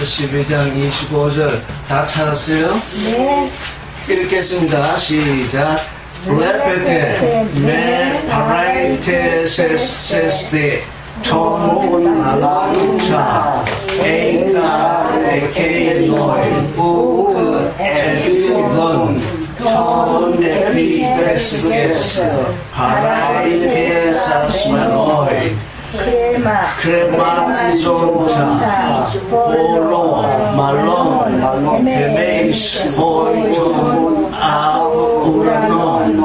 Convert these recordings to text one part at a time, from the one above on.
12장 25절 다 찾았어요? 네. 읽겠습니다. 시작. 블레페테 메 파라이테 세스데 톤 알라루차 에이가 에케노이 우크 에필건 톤 에피테스게스 파라이테 사스마노이 크레마티존자 폴로 말론 베메이스 포이톤 아우라논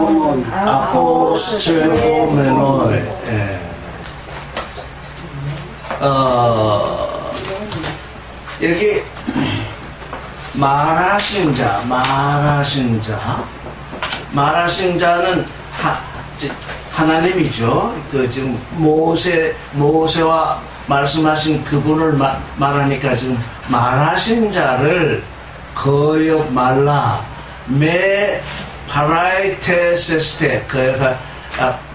아포스트로메노이. 여기 말하신 자는 하나님이죠. 그 지금 모세와 말씀하신 그분을 말하니까 지금 말하신 자를 거역 말라 메 파라이테세스테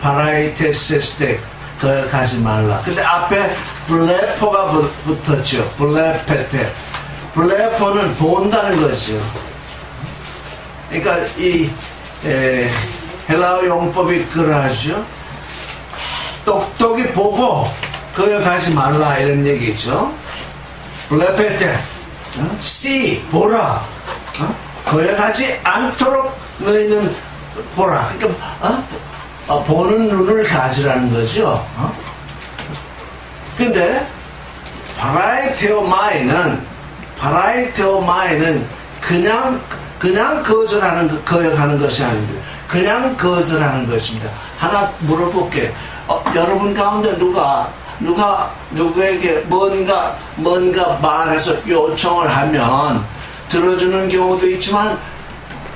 파라이테세스테 거역하지 말라. 근데 앞에 블레포가 붙었죠. 블레페테. 블레포는 본다는 거죠. 그러니까 이 헬라어 용법이 그러하죠. 똑똑히 보고 거역하지 말라 이런 얘기죠. 블레페테, see 보라, 거역하지 않도록 너희는 보라. 그러니까 보는 눈을 가지라는 거죠. 근데 파라이테오마이는 그냥 거절하는 것이 아닙니다. 그냥 거절하는 것입니다. 하나 물어볼게요. 여러분 가운데 누구에게 뭔가 말해서 요청을 하면 들어주는 경우도 있지만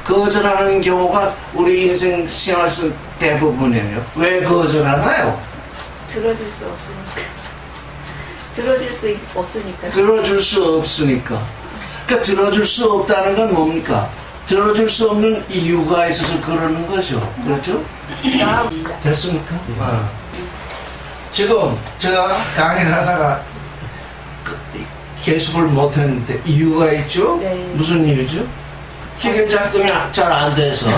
거절하는 경우가 우리 인생 생활 속 대부분이에요. 왜 거절하나요? 들어줄 수 없으니까. 들어줄 수 없으니까. 그러니까 들어줄 수 없다는 건 뭡니까? 들어줄 수 없는 이유가 있어서 그러는 거죠. 그렇죠? 됐습니까? 지금 제가 강의를 하다가 계속을 못했는데 이유가 있죠? 네. 무슨 이유죠? 기계 작동이 잘 안 돼서.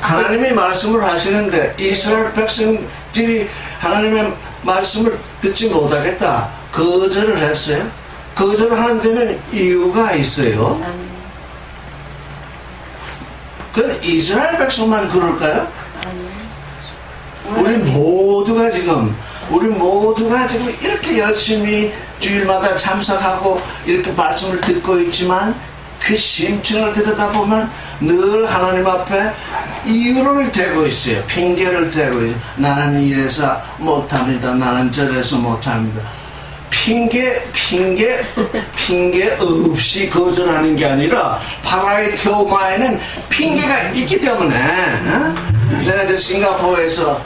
하나님이 말씀을 하시는데 이스라엘 백성들이 하나님의 말씀을 듣지 못하겠다. 거절을 했어요. 거절하는 데는 이유가 있어요. 그건 이스라엘 백성만 그럴까요? 우리 모두가 지금 이렇게 열심히 주일마다 참석하고 이렇게 말씀을 듣고 있지만 그 심층을 들여다보면 늘 하나님 앞에 이유를 대고 있어요. 핑계를 대고 있어요. 나는 이래서 못합니다. 나는 저래서 못합니다. 핑계 없이 거절하는 게 아니라 파라이테오마에는 핑계가 있기 때문에 내가 저 싱가포르에서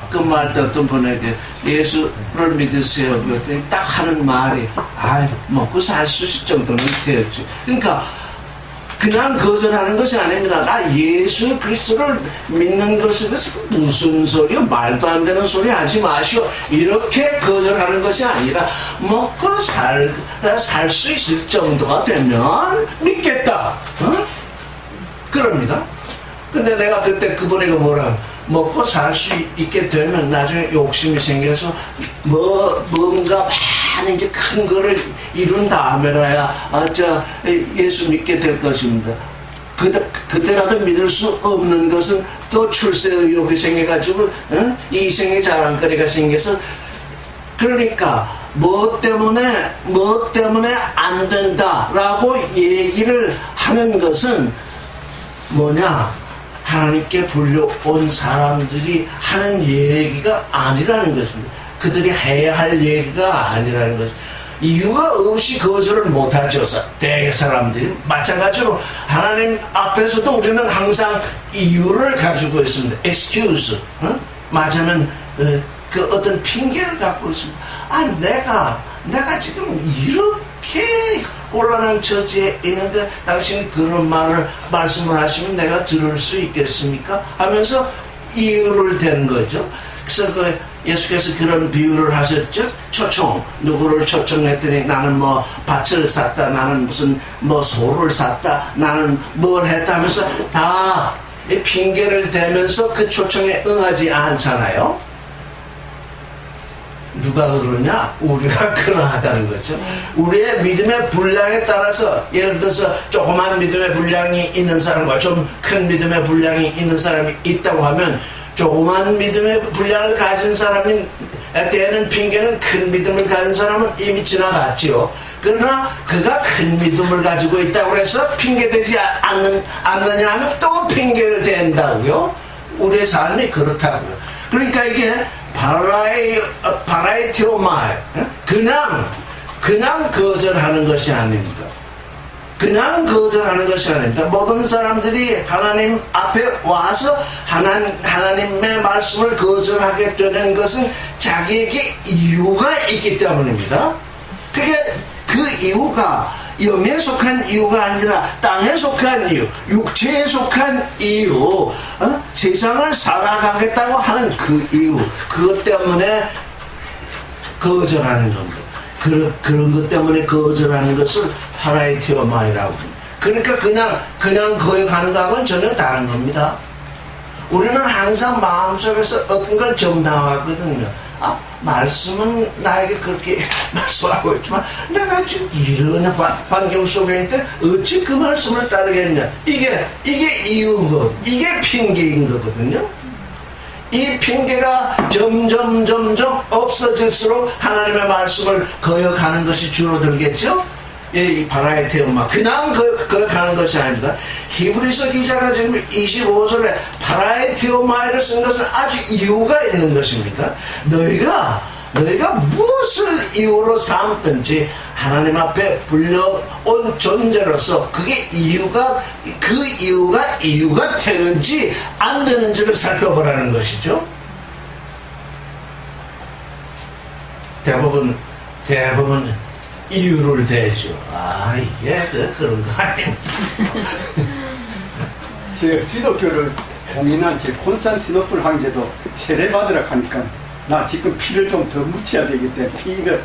근무할 때 어떤 분에게 예수를 믿으세요 그랬더니 딱 하는 말이 먹고 살 수 있을 정도는 되었지. 그러니까 그냥 거절하는 것이 아닙니다. 나 예수 그리스도를 믿는 것에 대해서 무슨 소리요? 말도 안 되는 소리 하지 마시오. 이렇게 거절하는 것이 아니라 먹고 살 수 있을 정도가 되면 믿겠다. 그럽니다. 근데 내가 그때 그분에게 뭐라 먹고 살 수 있게 되면 나중에 욕심이 생겨서 뭔가 많은 이제 큰 거를 이룬 다음에라야 예수 믿게 될 것입니다. 그때라도 믿을 수 없는 것은 또 출세 의욕이 생겨가지고 이생의 자랑거리가 생겨서 그러니까 뭐 때문에 안 된다라고 얘기를 하는 것은 뭐냐? 하나님께 불려온 사람들이 하는 얘기가 아니라는 것입니다. 그들이 해야 할 얘기가 아니라는 것입니다. 이유가 없이 거절을 못하죠. 대개 사람들이 마찬가지로 하나님 앞에서도 우리는 항상 이유를 가지고 있습니다. excuse, 맞으면 그 어떤 핑계를 갖고 있습니다. 내가 지금 이렇게 곤란한 처지에 있는데 당신이 그런 말씀을 하시면 내가 들을 수 있겠습니까? 하면서 이유를 대는 거죠. 그래서 예수께서 그런 비유를 하셨죠. 초청, 누구를 초청했더니 나는 뭐 밭을 샀다, 나는 무슨 뭐 소를 샀다, 나는 뭘 했다면서 다 이 핑계를 대면서 그 초청에 응하지 않잖아요. 누가 그러냐? 우리가 그러하다는 거죠. 우리의 믿음의 분량에 따라서, 예를 들어서 조그만 믿음의 분량이 있는 사람과 좀 큰 믿음의 분량이 있는 사람이 있다고 하면, 조그만 믿음의 분량을 가진 사람이 대는 핑계는 큰 믿음을 가진 사람은 이미 지나갔지요. 그러나 그가 큰 믿음을 가지고 있다고 해서 핑계되지 않느냐 하면 또 핑계를 댄다고요. 우리의 삶이 그렇다고요. 그러니까 이게 바라이티 오브 말, 그냥 거절하는 것이 아닙니다. 그냥 거절하는 것이 아닙니다. 모든 사람들이 하나님 앞에 와서 하나님의 말씀을 거절하게 되는 것은 자기에게 이유가 있기 때문입니다. 그게 그 이유가 영에 속한 이유가 아니라 땅에 속한 이유, 육체에 속한 이유, 세상을 살아가겠다고 하는 그 이유, 그것 때문에 거절하는 겁니다. 그런 것 때문에 거절하는 것을 바라이티 오브 마인드라고 합니다. 그러니까 그냥 거역하는 거하고는 전혀 다른 겁니다. 우리는 항상 마음속에서 어떤 걸 정당화하거든요. 말씀은 나에게 그렇게 말씀하고 있지만 내가 지금 이런 환경 속에 있는데 어찌 그 말씀을 따르겠냐. 이게 이유거든요. 이게 핑계인 거거든요. 이 핑계가 점점 없어질수록 하나님의 말씀을 거역하는 것이 줄어들겠죠? 이 바라이티 음악 그냥 거역하는 것이 아닙니다. 히브리서 기자가 지금 25절에 바라이티 음악을 쓴 것은 아주 이유가 있는 것입니다. 너희가 무엇을 이유로 삼든지 하나님 앞에 불려온 존재로서 그게 이유가 되는지 안 되는지를 살펴보라는 것이죠. 대부분 이유를 대죠. 이게 그런 거 아닙니다. 제가 기독교를 공인한 제 콘스탄티노플 황제도 세례받으라 하니까 나 지금 피를 좀 더 묻혀야 되기 때문에 피를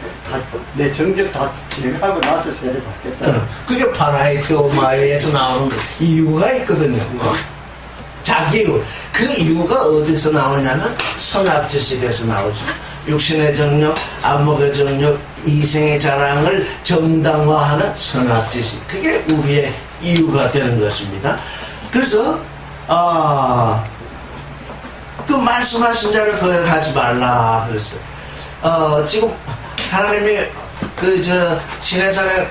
내 정제를 다 제거하고 나서 세례받겠다. 그게 바라이티 오브 마인드에서 나오는 이유가 있거든요. 자기 이유. 그 이유가 어디서 나오냐면 선악지식에서 나오죠. 육신의 정력, 안목의 정력, 이생의 자랑을 정당화하는 선악지식. 그게 우리의 이유가 되는 것입니다. 그래서 그 말씀하신 자를 거역하지 말라 그랬어요. 지금 하나님이 시내산에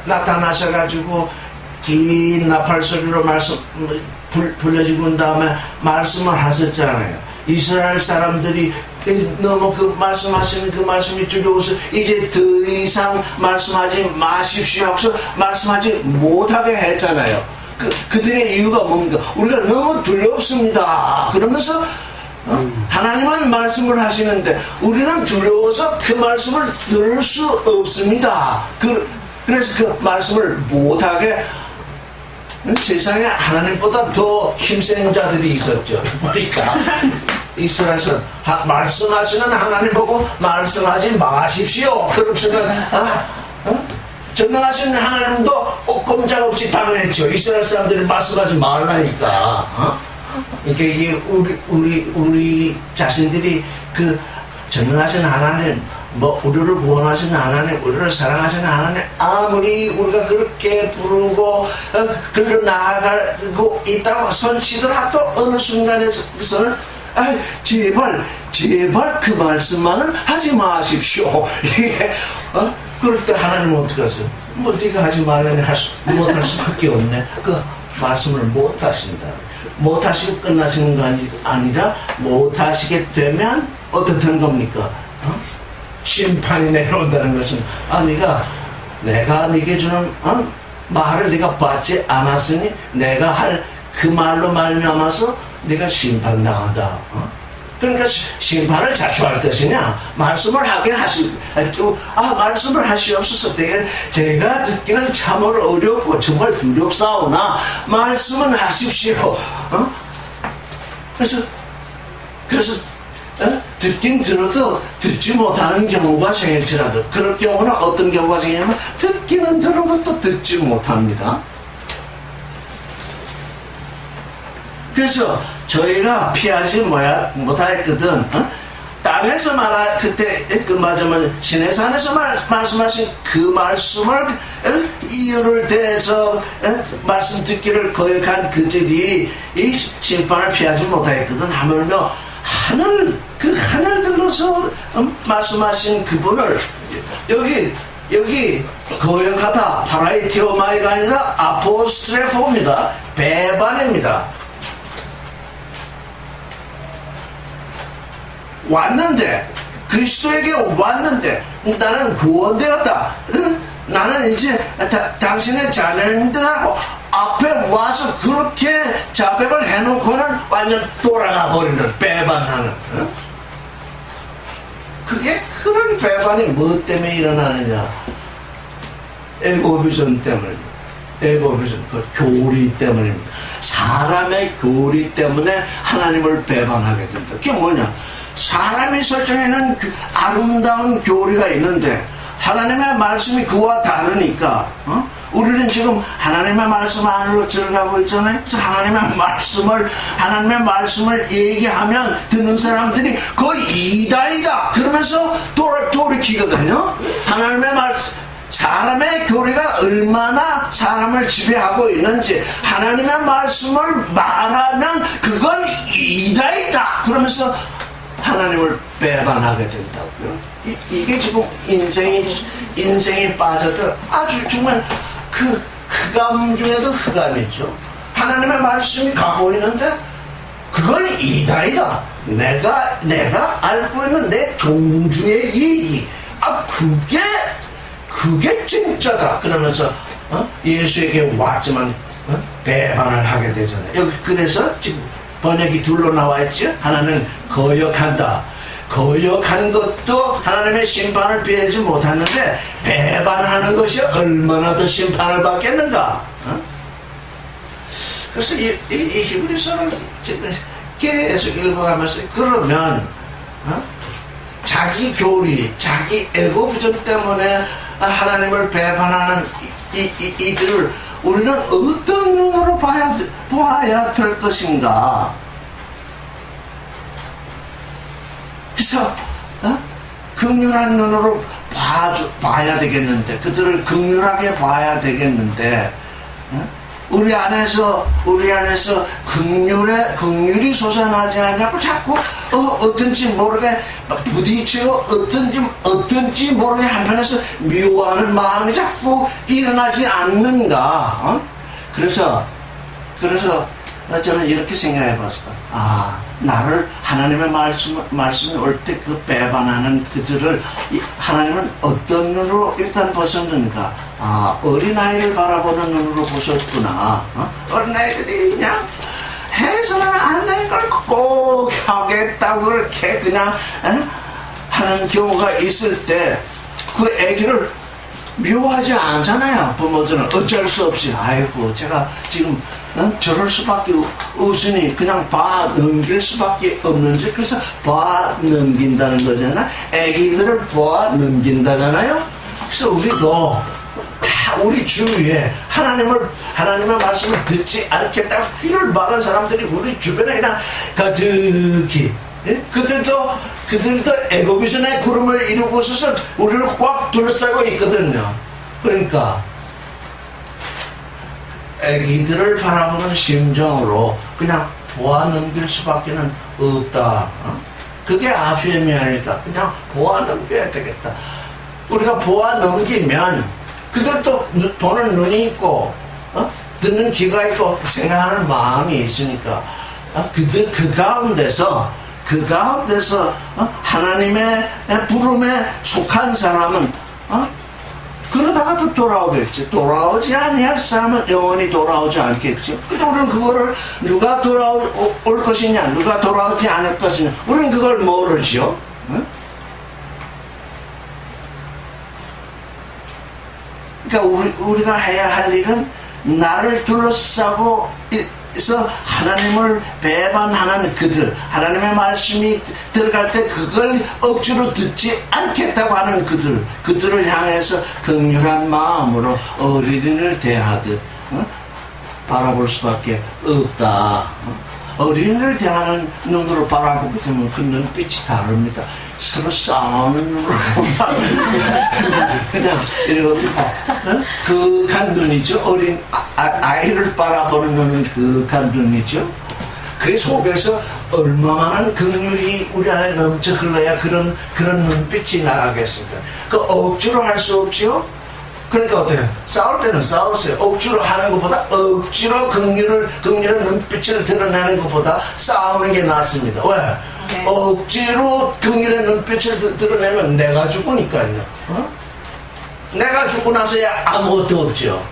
나타나셔가지고 긴 나팔 소리로 불려지고 온 다음에 말씀을 하셨잖아요. 이스라엘 사람들이 너무 그 말씀하시는 그 말씀이 두려워서 이제 더 이상 말씀하지 마십시오 하고서 말씀하지 못하게 했잖아요. 그들의 이유가 뭡니까? 우리가 너무 두렵습니다. 그러면서 하나님은 말씀을 하시는데 우리는 두려워서 그 말씀을 들을 수 없습니다. 그래서 그 말씀을 못하게 세상에 하나님보다 더 힘센 자들이 있었죠. 그러니까 이스라엘에서 말씀하시는 하나님 보고 말씀하지 마십시오. 그러면서 전능하신 하나님도 꼼짝없이 당했죠. 이스라엘 사람들이 말씀하지 말라니까. 그러니까 이게 우리 자신들이 그 전능하신 하나님, 우리를 구원하시는 하나님, 우리를 사랑하시는 하나님, 아무리 우리가 그렇게 부르고 글로 나아가고 있다고 손치더라도 어느 순간에서는 제발 그 말씀만은 하지 마십시오. 이게 그럴 때 하나님은 어떻게 하세요? 네가 하지 말라니 못할 수밖에 없네. 그 말씀을 못 하신다. 못 하시고 끝나시는 거 아니라 못 하시게 되면 어떻다는 겁니까? 심판이 내려온다는 것은 내가 네게 주는 말을 네가 받지 않았으니 내가 할 그 말로 말미암아서 네가 심판당한다. 그러니까 심판을 자초할 것이냐 말씀을 하게 말씀을 하시옵소서. 제가 듣기는 참으로 어렵고 정말 두렵사오나 말씀은 하십시오. 그래서 듣긴 들어도 듣지 못하는 경우가 생길지라도 그럴 경우는 어떤 경우가 생기냐면 듣기는 들어도 또 듣지 못합니다. 그래서 저희가 피하지 못하였거든. 땅에서 그때 맞으면 시내산에서 말씀하신 그 말씀을 이유를 대해서 말씀 듣기를 거역한 그들이 이 심판을 피하지 못하였거든. 하물며 하늘 들러서 말씀하신 그분을 여기 거역하다 파라이티오마이가 아니라 아포스트레포입니다. 배반입니다. 왔는데 그리스도에게 왔는데 나는 구원되었다. 나는 이제 당신의 자녀인데하고 앞에 와서 그렇게 자백을 해놓고는 완전 돌아가 버리는 배반하는. 그게 그런 배반이 뭐 때문에 일어나느냐? 에고비전 때문입니다. 에고비전, 그 교리 때문입니다. 사람의 교리 때문에 하나님을 배반하게 된다. 그게 뭐냐? 사람이 설정해놓은 아름다운 교리가 있는데 하나님의 말씀이 그와 다르니까 우리는 지금 하나님의 말씀 안으로 들어가고 있잖아요. 그래서 하나님의 말씀을 얘기하면 듣는 사람들이 거의 이다이다 그러면서 돌이키거든요. 하나님의 말씀, 사람의 교리가 얼마나 사람을 지배하고 있는지 하나님의 말씀을 말하면 그건 이다이다 그러면서 하나님을 배반하게 된다고요. 이게 지금 인생이 빠졌던 아주 정말 흑암 중에도 흑암이죠. 하나님의 말씀이 가고 있는데 그건 이다이다. 내가 알고 있는 내 종중의 얘기. 그게 진짜다. 그러면서 예수에게 왔지만 배반을 하게 되잖아요. 여기 그래서 지금 번역이 둘로 나와 있죠. 하나는 거역한다. 거역한 것도 하나님의 심판을 피하지 못하는데 배반하는 것이 얼마나 더 심판을 받겠는가. 그래서 이 히브리서를 계속 읽어가면서 그러면 자기 교리, 자기 에고부전 때문에 하나님을 배반하는 이들을 우리는 어떤 눈으로 보아야 될 것인가? 그래서 극률한 눈으로 봐야 되겠는데, 그들을 극률하게 봐야 되겠는데, 우리 안에서 극률이 솟아나지 않냐고 자꾸 어떤지 모르게 부딪히고 어떤지 모르게 한편에서 미워하는 마음이 자꾸 일어나지 않는가. 그래서 저는 이렇게 생각해 봤어요. 나를 하나님의 말씀이 올 때 그 배반하는 그들을 하나님은 어떤 눈으로 일단 보셨는가? 어린아이를 바라보는 눈으로 보셨구나. 어린아이들이 그냥 해서는 안 되는 걸 꼭 하겠다고 그렇게 그냥 하는 경우가 있을 때 그 애기를 미워하지 않잖아요. 부모들은 어쩔 수 없이 아이고 제가 지금 저럴 수밖에 없으니 그냥 봐 넘길 수밖에 없는지 그래서 봐 넘긴다는 거잖아. 애기들을 봐 넘긴다잖아요. 그래서 우리도 다 우리 주위에 하나님의 말씀을 듣지 않겠다고 귀를 막은 사람들이 우리 주변에 그냥 가득히 그들도 에고비전의 구름을 이루고 있어서 우리를 꽉 둘러싸고 있거든요. 그러니까 애기들을 바라보는 심정으로 그냥 보아 넘길 수밖에 없다. 그게 아피엠이 아닐까. 그냥 보아 넘겨야 되겠다. 우리가 보아 넘기면 그들도 보는 눈이 있고 듣는 귀가 있고 생각하는 마음이 있으니까 그 가운데서 하나님의 부름에 속한 사람은 그러다가 또 돌아오겠지. 돌아오지 아니할 사람은 영원히 돌아오지 않겠죠. 근데 우리는 그거를 누가 돌아올 것이냐, 누가 돌아오지 않을 것이냐, 우리는 그걸 모르죠. 그러니까 우리가 해야 할 일은 나를 둘러싸고 그래서 하나님을 배반하는 그들, 하나님의 말씀이 들어갈 때 그걸 억지로 듣지 않겠다고 하는 그들을 향해서 긍휼한 마음으로 어린이를 대하듯 바라볼 수밖에 없다. 어린이를 대하는 눈으로 바라보게 되면 그 눈빛이 다릅니다. 서로 싸우는 눈으로 그냥 이렇게 그한 눈이죠. 어린 아이를 바라보는 눈은 그한 눈이죠. 그 속에서 얼마만한 긍휼이 우리 안에 넘쳐 흘러야 그런 눈빛이 나가겠습니까? 그 억지로 할 수 없지요. 그러니까 어때요? 싸울 때는 싸우세요. 억지로 하는 것보다 억지로 긍휼한 눈빛을 드러내는 것보다 싸우는 게 낫습니다. 왜? 네. 억지로 긍휼한 눈빛을 드러내면 내가 죽으니까요. 내가 죽고 나서야 아무것도 없죠.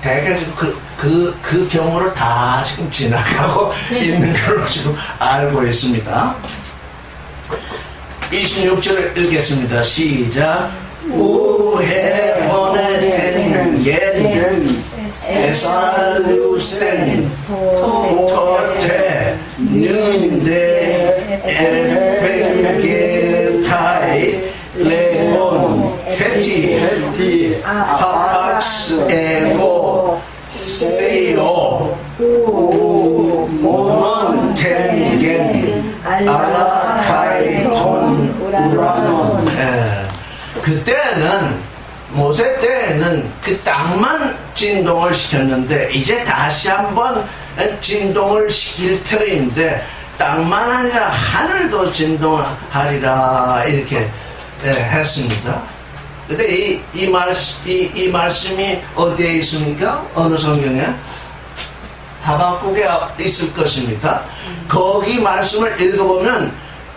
대개 지금 그 경우를 다 지금 지나가고 있는 걸로 지금 알고 있습니다. 26절을 읽겠습니다. 시작. 우해보는 옌 에살루센 토테 뉴데 에베게타이 레온 헤티 하박스 에고 세이오 모넌텐겐 알라카이톤 우라논. 그때는 모세 때에는 그 땅만 진동을 시켰는데 이제 다시 한번 진동을 시킬 터인데 땅만 아니라 하늘도 진동하리라 이렇게 했습니다. 근데 이 말씀이 어디에 있습니까? 어느 성경에? 하박국에 있을 것입니다. 거기 말씀을 읽어보면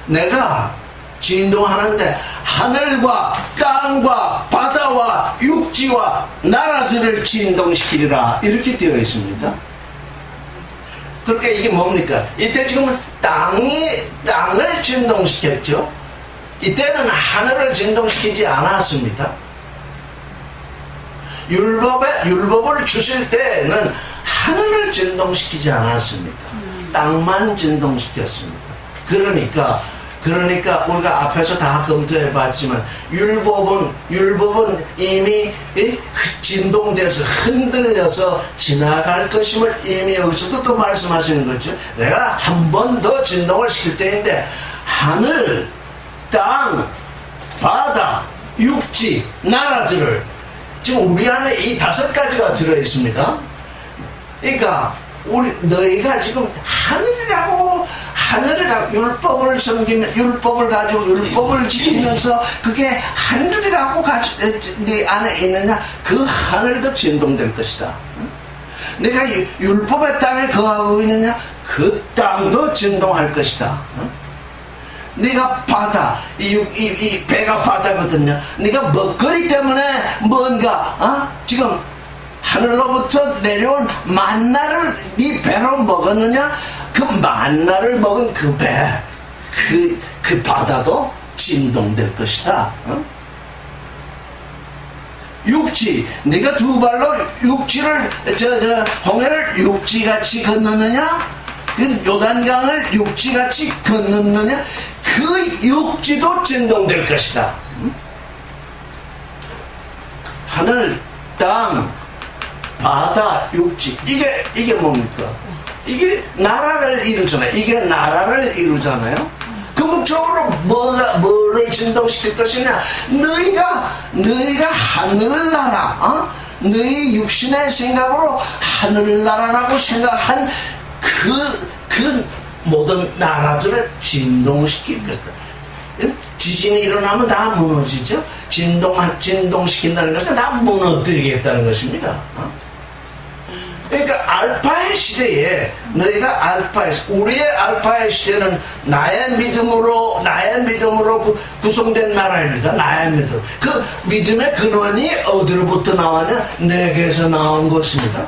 내가 진동하는데 하늘과 땅과 바다와 육지와 나라들을 진동시키리라 이렇게 되어 있습니다. 그러니까 이게 뭡니까? 이때 지금은 땅을 진동시켰죠. 이때는 하늘을 진동시키지 않았습니다. 율법을 주실 때는 하늘을 진동시키지 않았습니다. 땅만 진동시켰습니다. 그러니까 우리가 앞에서 다 검토해 봤지만 율법은 이미 진동돼서 흔들려서 지나갈 것임을 이미 여기서도 또 말씀하시는 거죠. 내가 한 번 더 진동을 시킬 때인데 하늘, 땅, 바다, 육지, 나라들을 지금 우리 안에 이 5가지가 들어 있습니다. 그러니까 너희가 지금 하늘이라고 율법을 섬기면 율법을 가지고 율법을 지키면서 그게 하늘이라고 네 안에 있느냐? 그 하늘도 진동될 것이다. 내가 율법의 땅에 거하고 있느냐? 그 땅도 진동할 것이다. 네가 바다, 이 배가 바다거든요. 네가 먹거리 때문에 뭔가 지금 하늘로부터 내려온 만나를 네 배로 먹었느냐? 그 만나를 먹은 그 배, 그 바다도 진동될 것이다. 육지, 네가 두 발로 육지를 홍해를 육지같이 건너느냐? 그 요단강을 육지같이 건너느냐? 그 육지도 진동될 것이다. 하늘, 땅, 바다, 육지, 이게 뭡니까? 이게 나라를 이루잖아요. 궁극적으로 뭐를 진동시킬 것이냐? 너희가 하늘나라, 너희 육신의 생각으로 하늘나라라고 생각한 그 모든 나라들을 진동시킬 거다. 지진이 일어나면 다 무너지죠. 진동시킨다는 것은 다 무너뜨리겠다는 것입니다. 그러니까 알파의 시대에 너희가 우리의 알파의 시대는 나의 믿음으로 구성된 나라입니다. 나의 믿음. 그 믿음의 근원이 어디로부터 나왔냐? 내게서 나온 것입니다.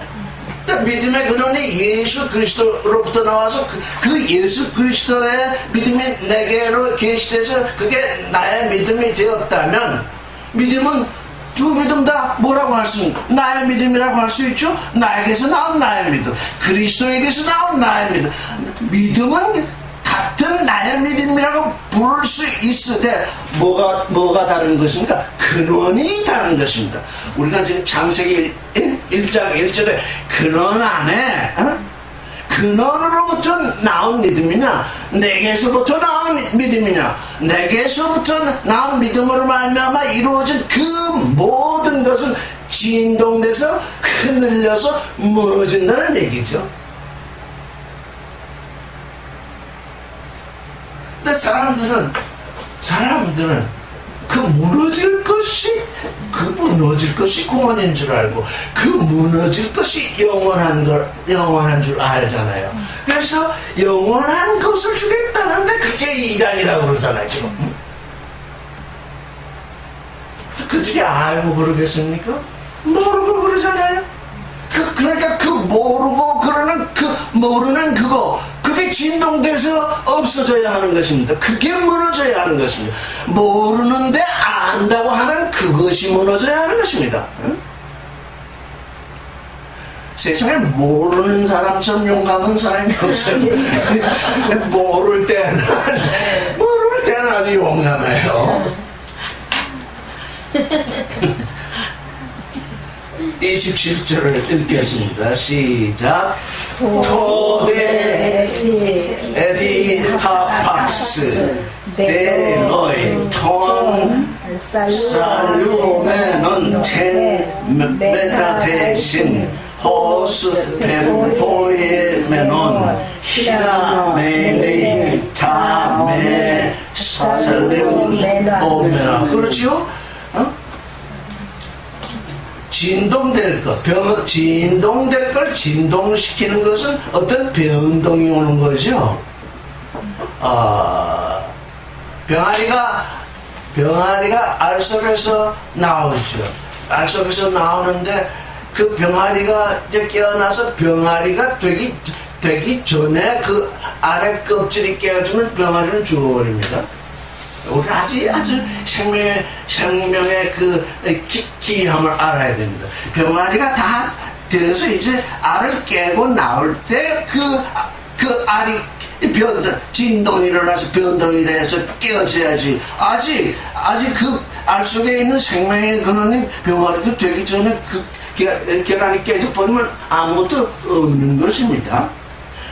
믿음의 근원이 예수 그리스도로부터 나와서 그 예수 그리스도의 믿음이 내게로 계시돼서 그게 나의 믿음이 되었다면, 믿음은 두 믿음 다 뭐라고 할 수 있는 나의 믿음이라고 할 수 있죠. 나에게서 나온 나의 믿음, 그리스도에게서 나온 나의 믿음. 믿음은 같은 나의 믿음이라고 부를 수 있으되 뭐가 다른 것입니까? 근원이 다른 것입니다. 우리가 지금 창세기 1장 1절에 근원 안에 근원으로부터 나온 믿음이냐, 내게서부터 나온 믿음이냐, 내게서부터 나온 믿음으로 말미암아 이루어진 그 모든 것은 진동돼서 흔들려서 무너진다는 얘기죠. 근데 사람들은 그 무너질 것이 구원인 줄 알고 그 무너질 것이 영원한 줄 알잖아요. 그래서 영원한 것을 주겠다는데 그게 이단이라고 그러잖아요, 지금. 그들이 알고 그러겠습니까? 모르고 그러잖아요. 그러니까 그 모르고 그러는 모르는 그게 진동돼서 없어져야 하는 것입니다. 그게 무너져야 하는 것입니다. 모르는데 안다고 하는 그것이 무너져야 하는 것입니다. 세상에 모르는 사람처럼 용감한 사람이 없어요. 모를 때는 아주 용감해요. 27절을 읽겠습니다. 시작. 토데 에디하팍스 데로이 톤 살루메논 테메타 대신 호스 펜포에메논 히라메네 타메 사살레오메나. 그렇지요? 진동될 것, 진동될 걸 진동시키는 것은 어떤 변동이 오는 거죠. 병아리가 알 속에서 나오죠. 알 속에서 나오는데 그 병아리가 이제 깨어나서 병아리가 되기 전에 그 아래 껍질이 깨어지면 병아리는 죽어버립니다. 우리 아주 생명의 그 기함을 알아야 됩니다. 병아리가 다 되어서 이제 알을 깨고 나올 때 그 알이 진동이 일어나서 변동이 돼서 깨어져야지. 아직 그 알 속에 있는 생명의 근원이 병아리도 되기 전에 그 계란이 깨져버리면 아무것도 없는 것입니다.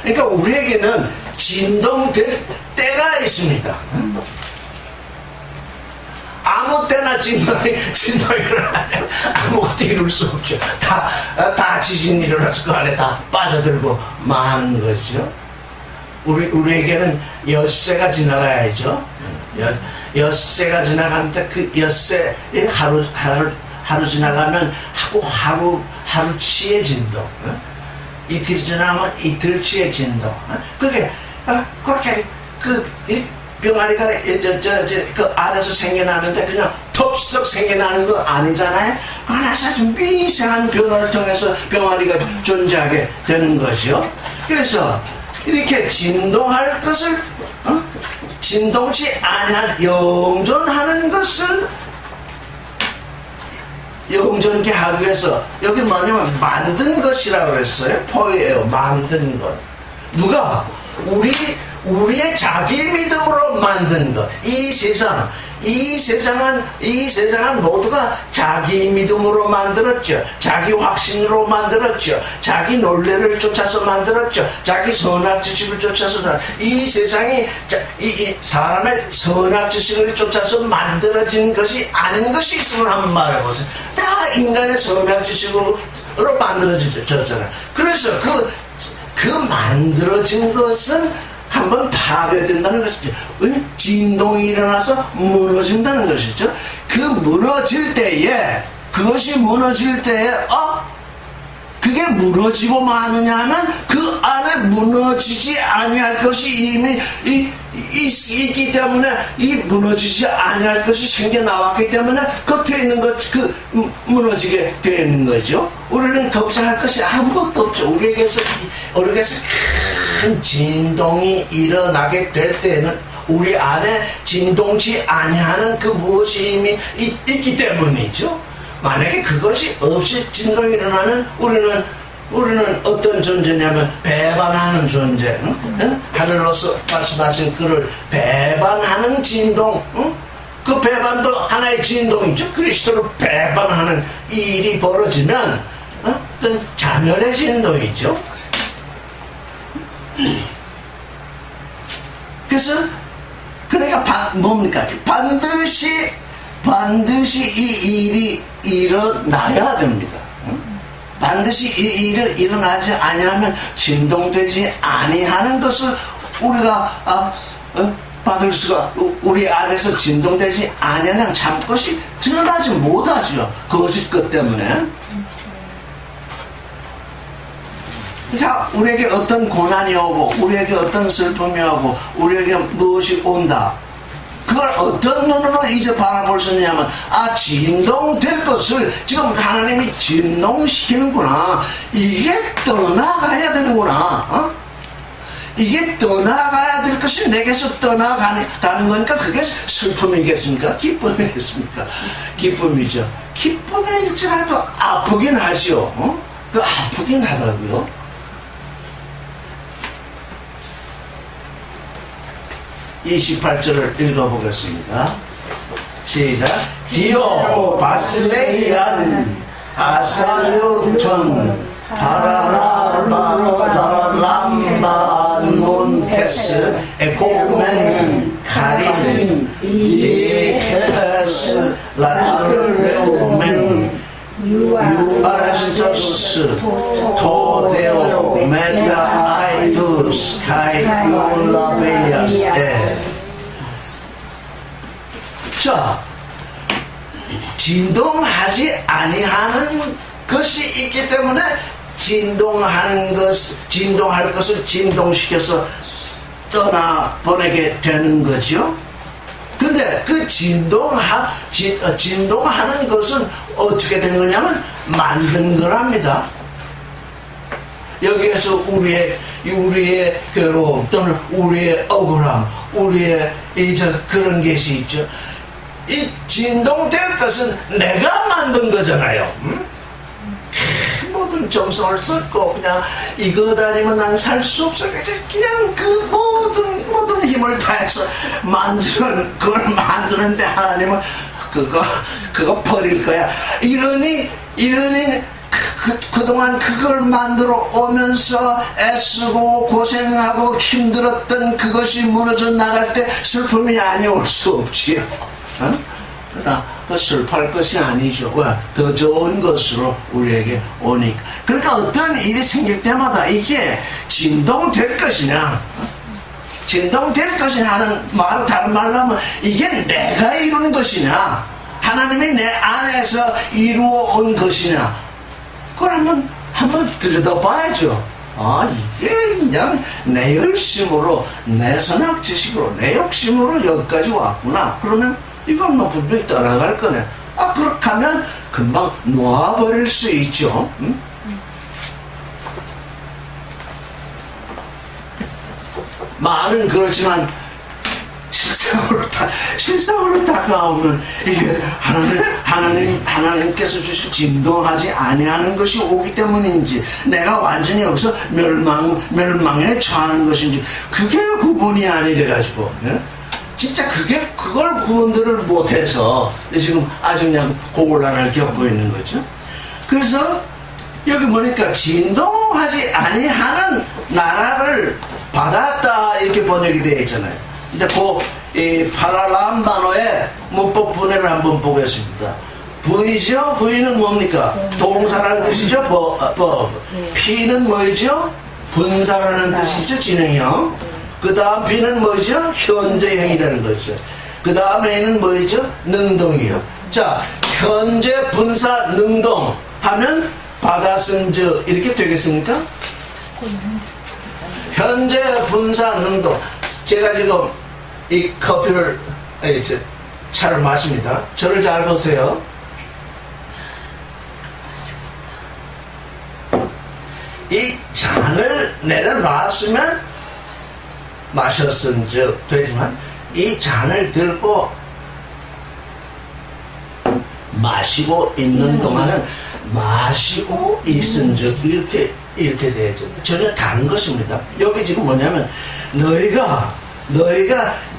그러니까 우리에게는 진동될 때가 있습니다. 아무 때나 진동이 일어나요. 아무것도 이룰 수 없죠. 다 지진이 일어나서 그 안에 다 빠져들고 마는 거죠. 우리에게는 엿새가 지나가야죠. 엿새가 지나가는데 그 엿새 하루 지나가면 하루치의 진동, 이틀 지나면 이틀치의 진동. 그게 그렇게 병아리가 그 안에서 생겨나는데 그냥 톱썩 생겨나는 거 아니잖아요. 그러나 아주 미세한 변화를 통해서 병아리가 존재하게 되는 거죠. 그래서 이렇게 진동할 것을 진동치 아니한 영존하는 것은 영존케 하기 위해서 여기 뭐냐면 만든 것이라고 했어요. 포예요. 만든 것. 누가? 우리의 자기 믿음으로 만든 것. 이 세상은 모두가 자기 믿음으로 만들었죠. 자기 확신으로 만들었죠. 자기 논리를 쫓아서 만들었죠. 자기 선악 지식을 쫓아서. 이 세상이 이 사람의 선악 지식을 쫓아서 만들어진 것이 아닌 것이 있으면 한번 말해보세요. 다 인간의 선악 지식으로 만들어졌잖아요. 그래서 그 만들어진 것은 한번 파괴된다는 것이죠. 진동이 일어나서 무너진다는 것이죠. 그것이 무너질 때에 그게 무너지고 마느냐 하면 그 안에 무너지지 아니할 것이 이미 있기 때문에 이 무너지지 아니할 것이 생겨나왔기 때문에 겉에 있는 것 무너지게 되는 거죠. 우리는 걱정할 것이 아무것도 없죠. 우리에게서 큰 진동이 일어나게 될 때에는 우리 안에 진동치 아니하는 그 무엇이 이미 있기 때문이죠. 만약에 그것이 없이 진동이 일어나면 우리는 어떤 존재냐면 배반하는 존재. 응? 하늘로서 말씀하신 그를 배반하는 진동. 응? 그 배반도 하나의 진동이죠. 그리스도를 배반하는 이 일이 벌어지면 그건 자멸의 진동이죠. 그래서 그러니까 뭡니까? 반드시 이 일이 일어나야 됩니다. 반드시 이 일을 일어나지 아니하면 진동되지 아니하는 것을 우리가 받을 수가, 우리 안에서 진동되지 아니하는 잠것이 드러나지 못하죠. 거짓 것 때문에. 그러니까 우리에게 어떤 고난이 오고 우리에게 어떤 슬픔이 오고 우리에게 무엇이 온다, 그걸 어떤 눈으로 이제 바라볼 수 있냐면 진동될 것을 지금 하나님이 진동시키는구나, 이게 떠나가야 되는구나. 이게 떠나가야 될 것이 내게서 떠나가는 거니까 그게 슬픔이겠습니까? 기쁨이겠습니까? 기쁨이죠. 기쁨일지라도 아프긴 하죠. 그 아프긴 하다고요. 28절을 읽어보겠습니다. 시작. 디오 바슬레이안 아살루톤 파라람반 몬테스 에코멘 카린 이케스 라트레오멘 유아레스토스 토데오 메타 아이두스 카이올라베야스. 자, 진동하지 아니하는 것이 있기 때문에 진동할 것을 진동시켜서 떠나보내게 되는 거죠. 근데 그 진동하는 것은 어떻게 된 거냐면 만든 거랍니다. 여기에서 우리의 괴로움 또는 우리의 억울함, 우리의 그런 것이 있죠. 이 진동될 것은 내가 만든 거잖아요. 모든 정성을 썼고 그냥 이거 다니면 난 살 수 없어, 그냥 그 모든 힘을 다해서 그걸 만드는데 하나님은 그거 버릴 거야. 이러니 그동안 그걸 만들어 오면서 애쓰고 고생하고 힘들었던 그것이 무너져 나갈 때 슬픔이 아니올 수 없지요. 그러나 그 슬퍼할 것이 아니죠. 왜? 더 좋은 것으로 우리에게 오니까. 그러니까 어떤 일이 생길 때마다 이게 진동될 것이냐, 진동될 것이냐 하는 말은, 다른 말로 하면 이게 내가 이루는 것이냐, 하나님이 내 안에서 이루어 온 것이냐, 그걸 한번 들여다봐야죠. 이게 그냥 내 열심으로, 내 선악 지식으로, 내 욕심으로 여기까지 왔구나. 그러면 이건 분명히 떠나갈 거네. 그렇게 하면 금방 놓아버릴 수 있죠. 말은 그렇지만 실상으로 다가오면 이게 하나님께서 주신 진동하지 아니하는 것이 오기 때문인지, 내가 완전히 여기서 멸망에 처하는 것인지, 그게 구분이 아니 돼가지고, 진짜 그걸 구분들을 못해서 지금 아주 그냥 고곤란을 겪고 있는 거죠. 그래서 여기 보니까 진동하지 아니하는 나라를 받았다, 이렇게 번역이 되어 있잖아요. 근데 이 파라람 단어의 문법 분해를 한번 보겠습니다. V죠? V는 뭡니까? 동사라는 뜻이죠? P는 뭐죠? 분사라는 뜻이죠? 진행형. 그 다음 B는 뭐죠? 현재형이라는 거죠. 그 다음 A는 뭐죠? 능동이요. 자, 현재 분사 능동 하면 받아쓴 이렇게 되겠습니까? 현재 분사 능동. 제가 지금 이 커피를, 차를 마십니다. 저를 잘 보세요. 이 잔을 내려놨으면 마셨은 되지만, 이 잔을 들고 마시고 있는 동안은 마시고 있은즉 이렇게 되죠. 전혀 다른 것입니다. 여기 지금 뭐냐면 너희가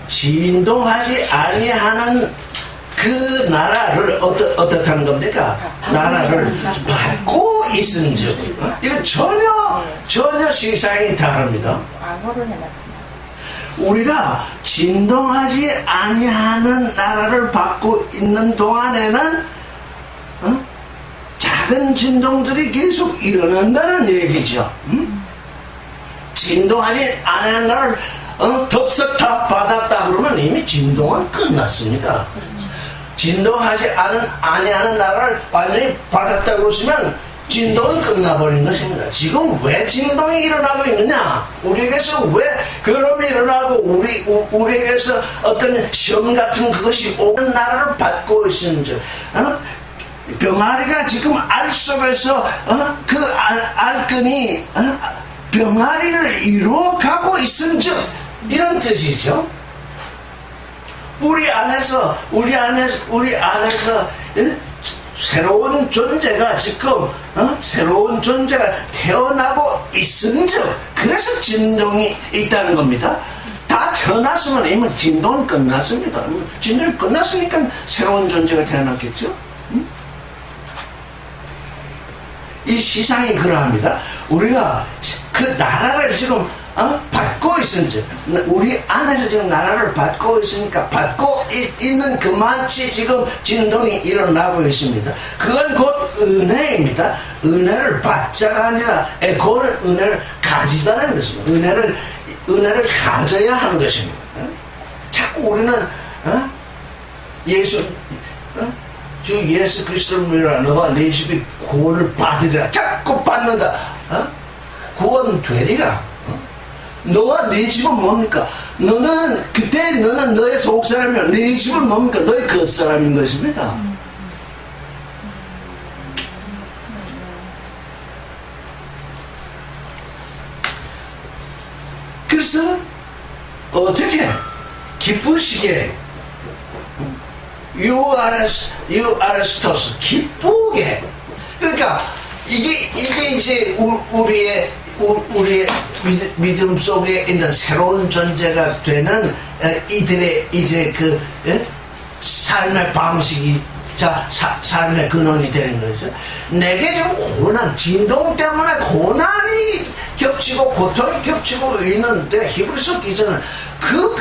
진동하지 아니하는 그 나라를 어떻다는 겁니까? 나라를 받고 있은즉. 이거 전혀 시상이 다릅니다. 과거로 해놨구나. 우리가 진동하지 아니하는 나라를 받고 있는 동안에는 작은 진동들이 계속 일어난다는 얘기죠. 진동하지 아니하는 나라를 덥석 다 받았다 그러면 이미 진동은 끝났습니다. 진동하지 아니하는 나라를 완전히 받았다 그러시면 진동은 끝나버린 것입니다. 지금 왜 진동이 일어나고 있느냐? 우리에게서 왜 그럼이 일어나고 우리에게서 어떤 시험 같은 그것이 오는 나라를 받고 있는지 병아리가 지금 알 속에서 그 알끈이 병아리를 이루어가고 있은즉 이런 뜻이죠. 우리 안에서 새로운 존재가 지금 새로운 존재가 태어나고 있은즉 그래서 진동이 있다는 겁니다. 다 태어났으면 이미 진동은 끝났습니다. 진동이 끝났으니까 새로운 존재가 태어났겠죠. 이 시상이 그러합니다. 우리가 그 나라를 지금 받고 있은즉 우리 안에서 지금 나라를 받고 있으니까 받고 있는 그만치 지금 진동이 일어나고 있습니다. 그건 곧 은혜입니다. 은혜를 받자가 아니라 그거는 은혜를 가지다는 것입니다. 은혜를 가져야 하는 것입니다. 자꾸 우리는 주 예수 그리스도를 믿으라 너와 네 집이 구원을 받으리라 자꾸 받는다. 구원 되리라. 너와 네 집은 뭡니까? 그때 너는 너의 속사람이야. 네 집은 뭡니까? 너의 겉사람인 것입니다. 그래서 어떻게 기쁘시게 유아레스토스 기쁘게. 그러니까 이게 이제 우리의 믿음 속에 있는 새로운 존재가 되는 이들의 이제 그 삶의 방식이 삶의 근원이 되는 거죠. 내게 좀 고난, 진동 때문에 고난이 겹치고 고통이 겹치고 있는데 히브리서 기자는 그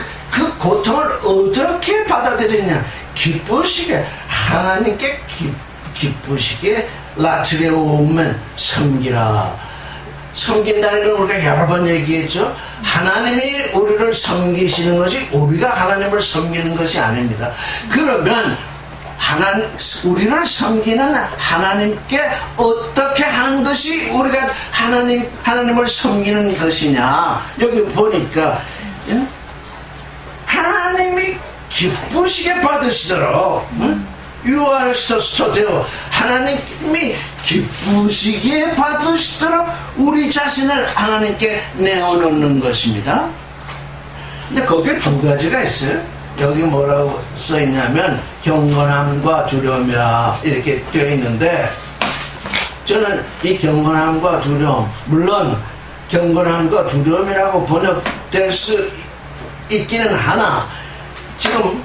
고통을 어떻게 받아들이냐? 기쁘시게 하나님께 기쁘시게 라트레오면 섬기라. 섬긴다는 걸 우리가 여러 번 얘기했죠. 하나님이 우리를 섬기시는 것이 우리가 하나님을 섬기는 것이 아닙니다. 그러면 우리를 섬기는 하나님께 어떻게 하는 것이 우리가 하나님을 섬기는 것이냐? 여기 보니까 하나님이 기쁘시게 받으시도록 유아레스토스토데오 하나님이 기쁘시게 받으시도록 우리 자신을 하나님께 내어놓는 것입니다. 근데 거기에 두 가지가 있어요. 여기 뭐라고 써있냐면 경건함과 두려움이라 이렇게 되어 있는데 저는 이 경건함과 두려움, 물론 경건함과 두려움이라고 번역될 수 있기는 하나 지금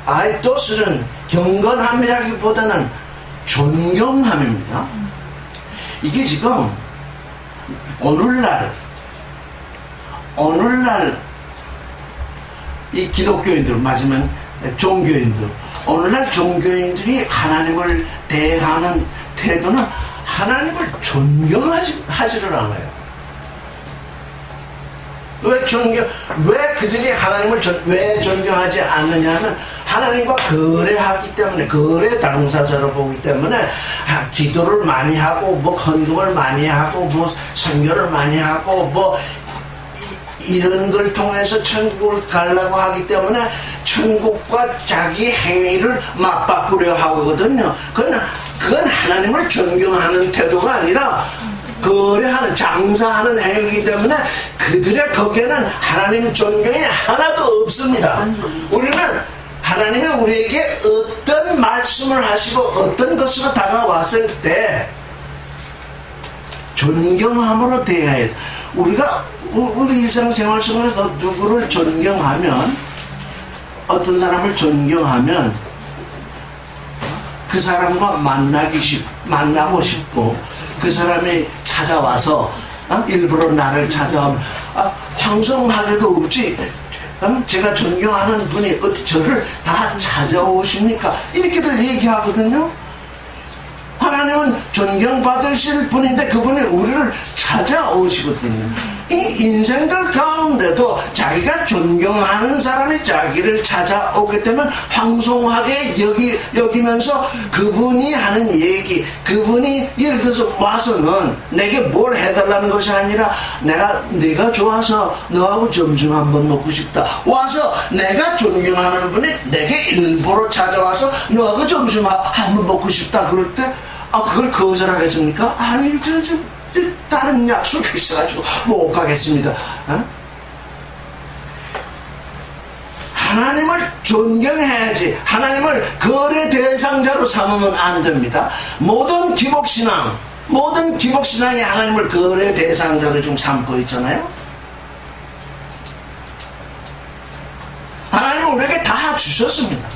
아이도스는 경건함이라기보다는 존경함입니다. 이게 지금 오늘날 이 기독교인들 맞으면 종교인들 오늘날 종교인들이 하나님을 대하는 태도는 하나님을 존경하지를 않아요. 왜 그들이 하나님을 왜 존경하지 않느냐면 하나님과 거래하기 때문에 거래 당사자로 보기 때문에 기도를 많이 하고 뭐 헌금을 많이 하고 뭐 선교를 많이 하고 뭐 이런 걸 통해서 천국을 가려고 하기 때문에 천국과 자기 행위를 맞바꾸려 하거든요. 그건 하나님을 존경하는 태도가 아니라 거래하는, 장사하는 행위이기 때문에 그들의 거기에는 하나님 존경이 하나도 없습니다. 우리는 하나님이 우리에게 어떤 말씀을 하시고 어떤 것으로 다가왔을 때 존경함으로 대해야 돼. 우리가 우리 일상생활 속에서 누구를 존경하면, 어떤 사람을 존경하면 그 사람과 만나고 싶고, 그 사람이 찾아와서 일부러 나를 찾아오면 황송하게도 없지, 제가 존경하는 분이 어떻게 저를 다 찾아오십니까? 이렇게들 얘기하거든요. 하나님은 존경받으실 분인데 그분이 우리를 찾아오시거든요. 이 인생들 가운데도 자기가 존경하는 사람이 자기를 찾아오게 되면 황송하게 여기면서 그분이 하는 얘기, 그분이 예를 들어서 와서는 내게 뭘 해달라는 것이 아니라 내가 좋아서 너하고 점심 한번 먹고 싶다. 와서 내가 존경하는 분이 내게 일부러 찾아와서 너하고 점심 한번 먹고 싶다. 그럴 때 그걸 거절하겠습니까? 아니, 다른 약속이 있어가지고 못 가겠습니다. 하나님을 존경해야지. 하나님을 거래 대상자로 삼으면 안 됩니다. 모든 기복신앙이 하나님을 거래 대상자로 좀 삼고 있잖아요. 하나님은 우리에게 다 주셨습니다.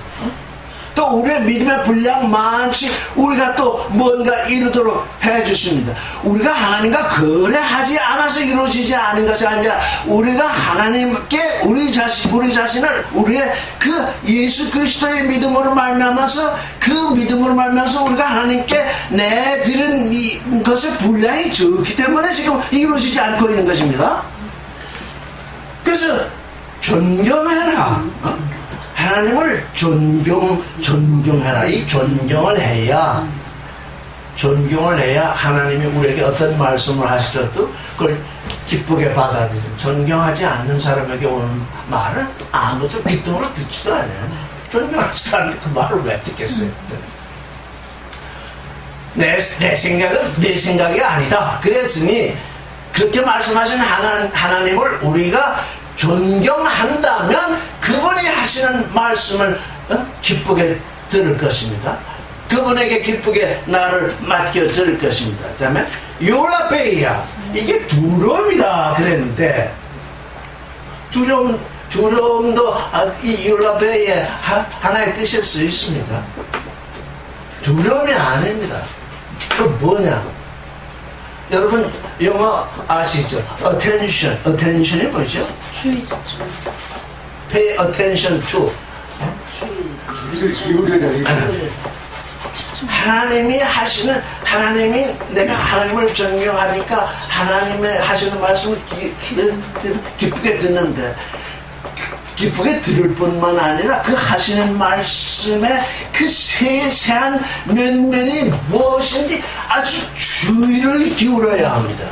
또 우리의 믿음의 분량 많지, 우리가 또 뭔가 이루도록 해주십니다. 우리가 하나님과 거래하지 않아서 이루어지지 않은 것이 아니라 우리가 하나님께 우리 자신을 우리의 그 예수 그리스도의 믿음으로 말미암아서, 그 믿음으로 말미암아서 우리가 하나님께 내드린 이 것의 분량이 적기 때문에 지금 이루어지지 않고 있는 것입니다. 그래서 존경해라. 하나님을 존경해라. 이 존경을 해야 하나님이 우리에게 어떤 말씀을 하시더라도 그걸 기쁘게 받아들여요. 존경하지 않는 사람에게 오는 말을 아무도 귀뚱으로 듣지도 않아요. 존경하지도 않는데 그 말을 왜 듣겠어요? 내 생각은 내 생각이 아니다. 그랬으니 그렇게 말씀하신 하나님을 우리가 존경한다면 그분이 하시는 말씀을 기쁘게 들을 것입니다. 그분에게 기쁘게 나를 맡겨 들을 것입니다. 그 다음에 요라베이야, 이게 두려움이라 그랬는데, 두려움도 이 요라베이의 하나의 뜻일 수 있습니다. 두려움이 아닙니다. 그 뭐냐? 여러분 영어 아시죠? attention이 뭐죠? 주의 집중. pay attention to. 하나님이 내가 하나님을 존경하니까 하나님의 하시는 말씀을 기쁘게 듣는데, 기쁘게 들을 뿐만 아니라 그 하시는 말씀의 그 세세한 면면이 무엇인지 아주 주의를 기울여야 합니다.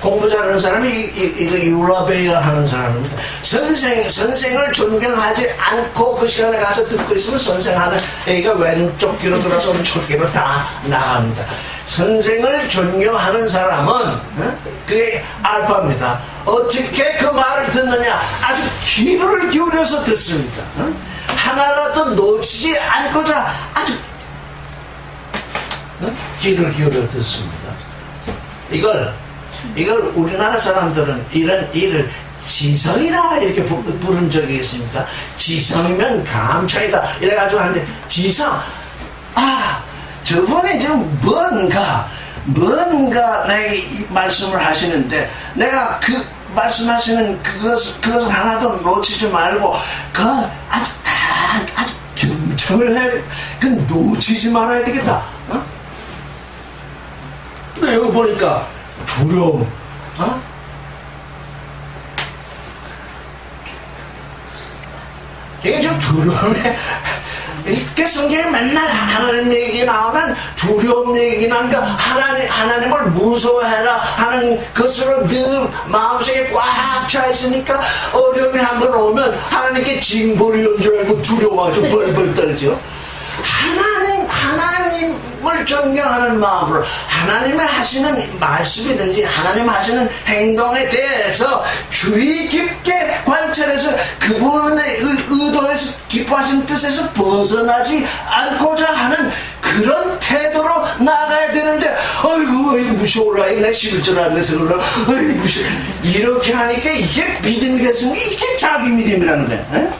공부 잘하는 사람이 이거 율라베이가 하는 사람입니다. 선생을 존경하지 않고 그 시간에 가서 듣고 있으면 선생하는 애가 왼쪽 귀로 돌아서 오른쪽 귀로 다 나갑니다. 선생을 존경하는 사람은 그게 알파입니다. 어떻게 그 말을 듣느냐? 아주 귀를 기울여서 듣습니다. 하나라도 놓치지 않고자 아주 귀를 기울여 듣습니다. 이걸 우리나라 사람들은 이런 일을 지성이라 이렇게 부른 적이 있습니다. 지성이면 감찰이다 이래가지고 하는데, 지성, 저번에 지금 뭔가 나에게 이 말씀을 하시는데 내가 그 말씀하시는 그것을 하나도 놓치지 말고 아주 경청을 해야 돼. 놓치지 말아야 되겠다. 근데 여기 보니까 두려움, 이게 좀 두려움에, 이렇게 성경에 맨날 하나님 얘기 나오면 두려움 얘기 나니까 하나님을 무서워해라 하는 것으로 늘 마음속에 꽉 차 있으니까 어려움이 한번 오면 하나님께 징벌이 온 줄 알고 두려워하죠. 벌벌 떨죠. 하나님을 존경하는 마음으로 하나님의 하시는 말씀이든지 하나님 하시는 행동에 대해서 주의 깊게 관찰해서 그분의 의도에서 기뻐하신 뜻에서 벗어나지 않고자 하는 그런 태도로 나가야 되는데, 어이구 무시오라, 내 11절 안에서 그러라, 어이구 무시, 이렇게 하니까 이게 믿음이겠습니까? 이게 자기 믿음이라는 거야. 에?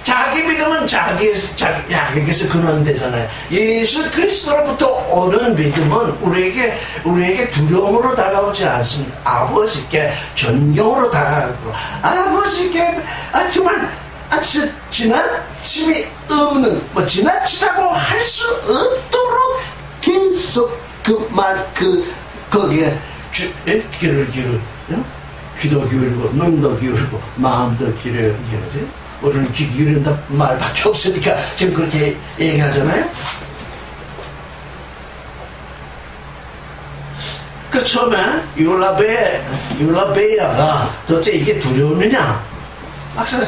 자기 믿음은 자기에게서 근원되잖아요. 예수 그리스도로부터 오는 믿음은 우리에게 두려움으로 다가오지 않습니다. 아버지께 존경으로 다가가고, 아버지께 정말 지나침이 없는, 지나치다고 할 수 없도록 계속 거기에 귀를 기울이고, 귀도 기울이고, 눈도 기울이고, 마음도 기울이지. 우리는 귀 기울인다 말밖에 없으니까 지금 그렇게 얘기하잖아요. 그 처음에 율라베야가 도대체 이게 두려움이냐? 막상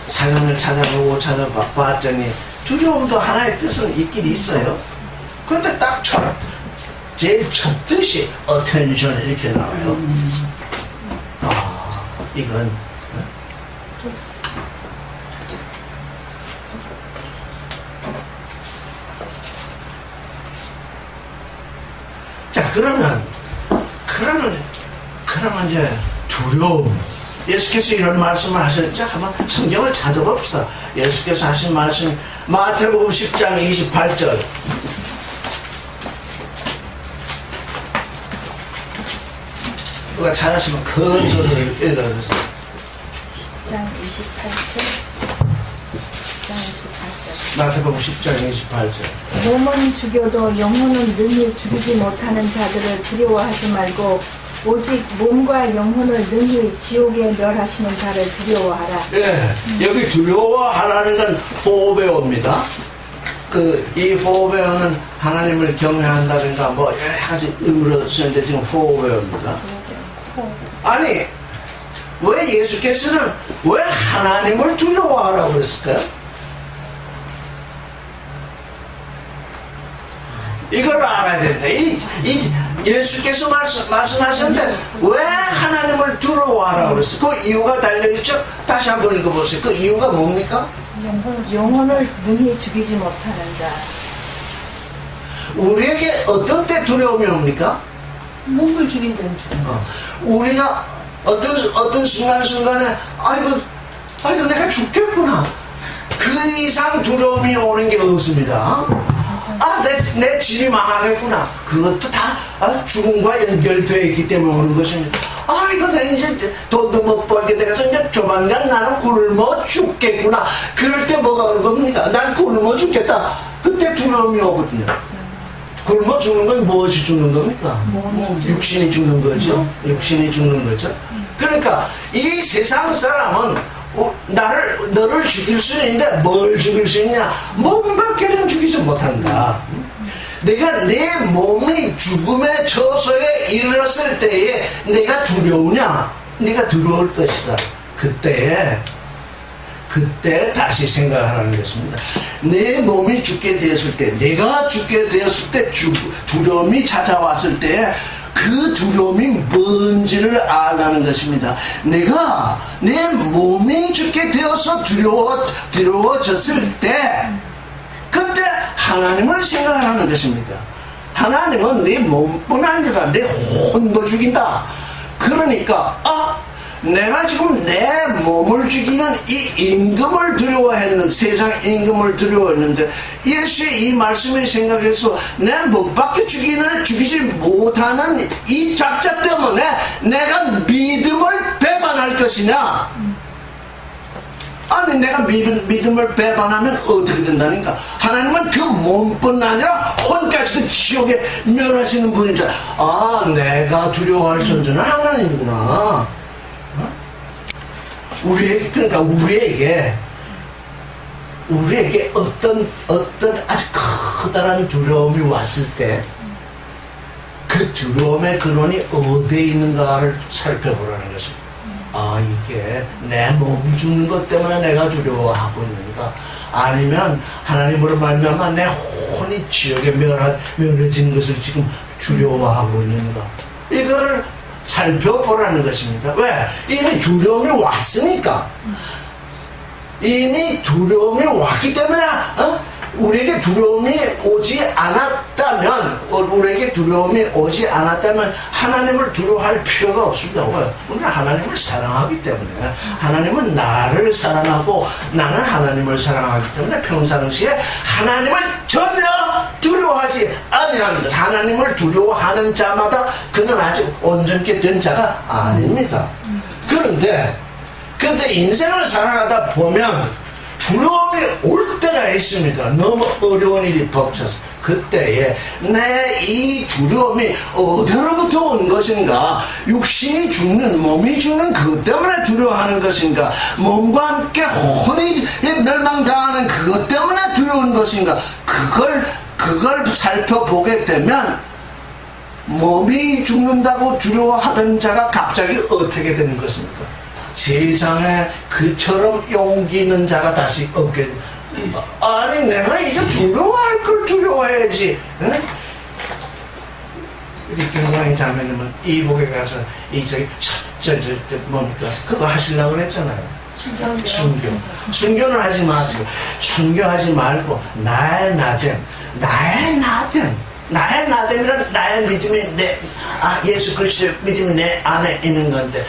사연을 찾아봤더니 두려움도 하나의 뜻은 있긴 있어요. 그런데 딱 제일 첫 뜻이 attention 이렇게 나와요. 이건 자, 그러면 이제 두려움. 예수께서 이런 말씀을 하셨죠? 한번 성경을 찾아봅시다. 예수께서 하신 말씀, 마태복음 10장 28절. 누가 찾으시면 큰 소리를 읽어주세요. 10장 28절. 마태복음 10장 28절. 몸은 죽여도 영혼은 능히 죽이지 못하는 자들을 두려워하지 말고 오직 몸과 영혼을 능히 지옥에 멸하시는 자를 두려워하라. 예, 여기 두려워하라는 건 포베오입니다. 이 포베오는 하나님을 경외한다든가 뭐 여러 가지 의미로 쓰는데 지금 포베오입니다. 아니, 왜 예수께서는 왜 하나님을 두려워하라고 그랬을까요? 이걸 알아야 된다. 예수께서 말씀하셨는데 왜 하나님을 두려워하라고 그랬어요? 그 이유가 달려있죠? 다시 한번 읽어보세요. 그 이유가 뭡니까? 영혼을 능히 죽이지 못하는 자. 우리에게 어떤 때 두려움이 옵니까? 몸을 죽인다는 우리가 어떤 순간순간에 아이고 내가 죽겠구나. 그 이상 두려움이 오는 게 없습니다. 내 집이 망하겠구나. 그것도 다 죽음과 연결되어 있기 때문에 오는 것입니다. 이거 내가 이제 돈도 못 벌게 돼서 이제 조만간 나는 굶어 죽겠구나. 그럴 때 뭐가 오는 겁니까? 난 굶어 죽겠다. 그때 두려움이 오거든요. 굶어 죽는 건 무엇이 죽는 겁니까? 육신이 죽는 거죠. 육신이 죽는 거죠. 그러니까 이 세상 사람은 너를 죽일 수는 있는데 뭘 죽일 수 있냐? 몸밖에는 죽이지 못한다. 내가 내 몸이 죽음의 처소에 이르렀을 때에 내가 두려우냐? 내가 두려울 것이다. 그때 다시 생각하라는 것입니다. 내 몸이 죽게 되었을 때, 내가 죽게 되었을 때 두려움이 찾아왔을 때 그 두려움이 뭔지를 알라는 것입니다. 내가 내 몸이 죽게 되어서 두려워졌을 때 그때 하나님을 생각하라는 것입니다. 하나님은 내 몸뿐 아니라 내 혼도 죽인다. 그러니까 내가 지금 내 몸을 죽이는 이 임금을 두려워했는, 세상 임금을 두려워했는데 예수의 이 말씀을 생각해서 내 몸밖에 죽이지 못하는 이 작자 때문에 내가 믿음을 배반할 것이냐? 아니, 내가 믿음을 배반하면 어떻게 된다니까? 하나님은 그 몸뿐 아니라 혼까지도 지옥에 멸하시는 분이죠. 내가 두려워할 존재는 하나님이구나. 그러니까 우리에게 어떤 아주 커다란 두려움이 왔을 때 그 두려움의 근원이 어디에 있는가를 살펴보라는 것입니다. 아, 이게 내 몸 죽는 것 때문에 내가 두려워하고 있는가? 아니면 하나님으로 말미암아 내 혼이 지옥에 멸해지는 것을 지금 두려워하고 있는가? 이거를 살펴보라는 것입니다. 왜? 이미 두려움이 왔으니까. 이미 두려움이 왔기 때문에 우리에게 두려움이 오지 않았다면 하나님을 두려워할 필요가 없습니다. 왜? 우리는 하나님을 사랑하기 때문에, 하나님은 나를 사랑하고 나는 하나님을 사랑하기 때문에 평상시에 하나님을 전혀 두려워하지 아니합니다. 하나님을 두려워하는 자마다 그는 아직 온전케 된 자가 아닙니다. 그런데 인생을 살아가다 보면 두려움이 올 때가 있습니다. 너무 어려운 일이 벅차서 그때에 내 이 두려움이 어디로부터 온 것인가? 육신이 죽는, 몸이 죽는 그것 때문에 두려워하는 것인가? 몸과 함께 혼이 멸망당하는 그것 때문에 두려운 것인가? 그걸 살펴보게 되면 몸이 죽는다고 두려워하던 자가 갑자기 어떻게 되는 것입니까? 세상에 그처럼 용기 있는 자가 다시 없게 돼. 아니 내가 이거 두려워할 걸 두려워해야지. 에? 우리 경상의 자매님은 이복에 가서 뭡니까 그거 하시려고 그랬잖아요. 순교는 하지 마세요. 순교하지 말고 나의 나됨이란 나의 믿음이 예수 그리스도의 믿음이 내 안에 있는 건데,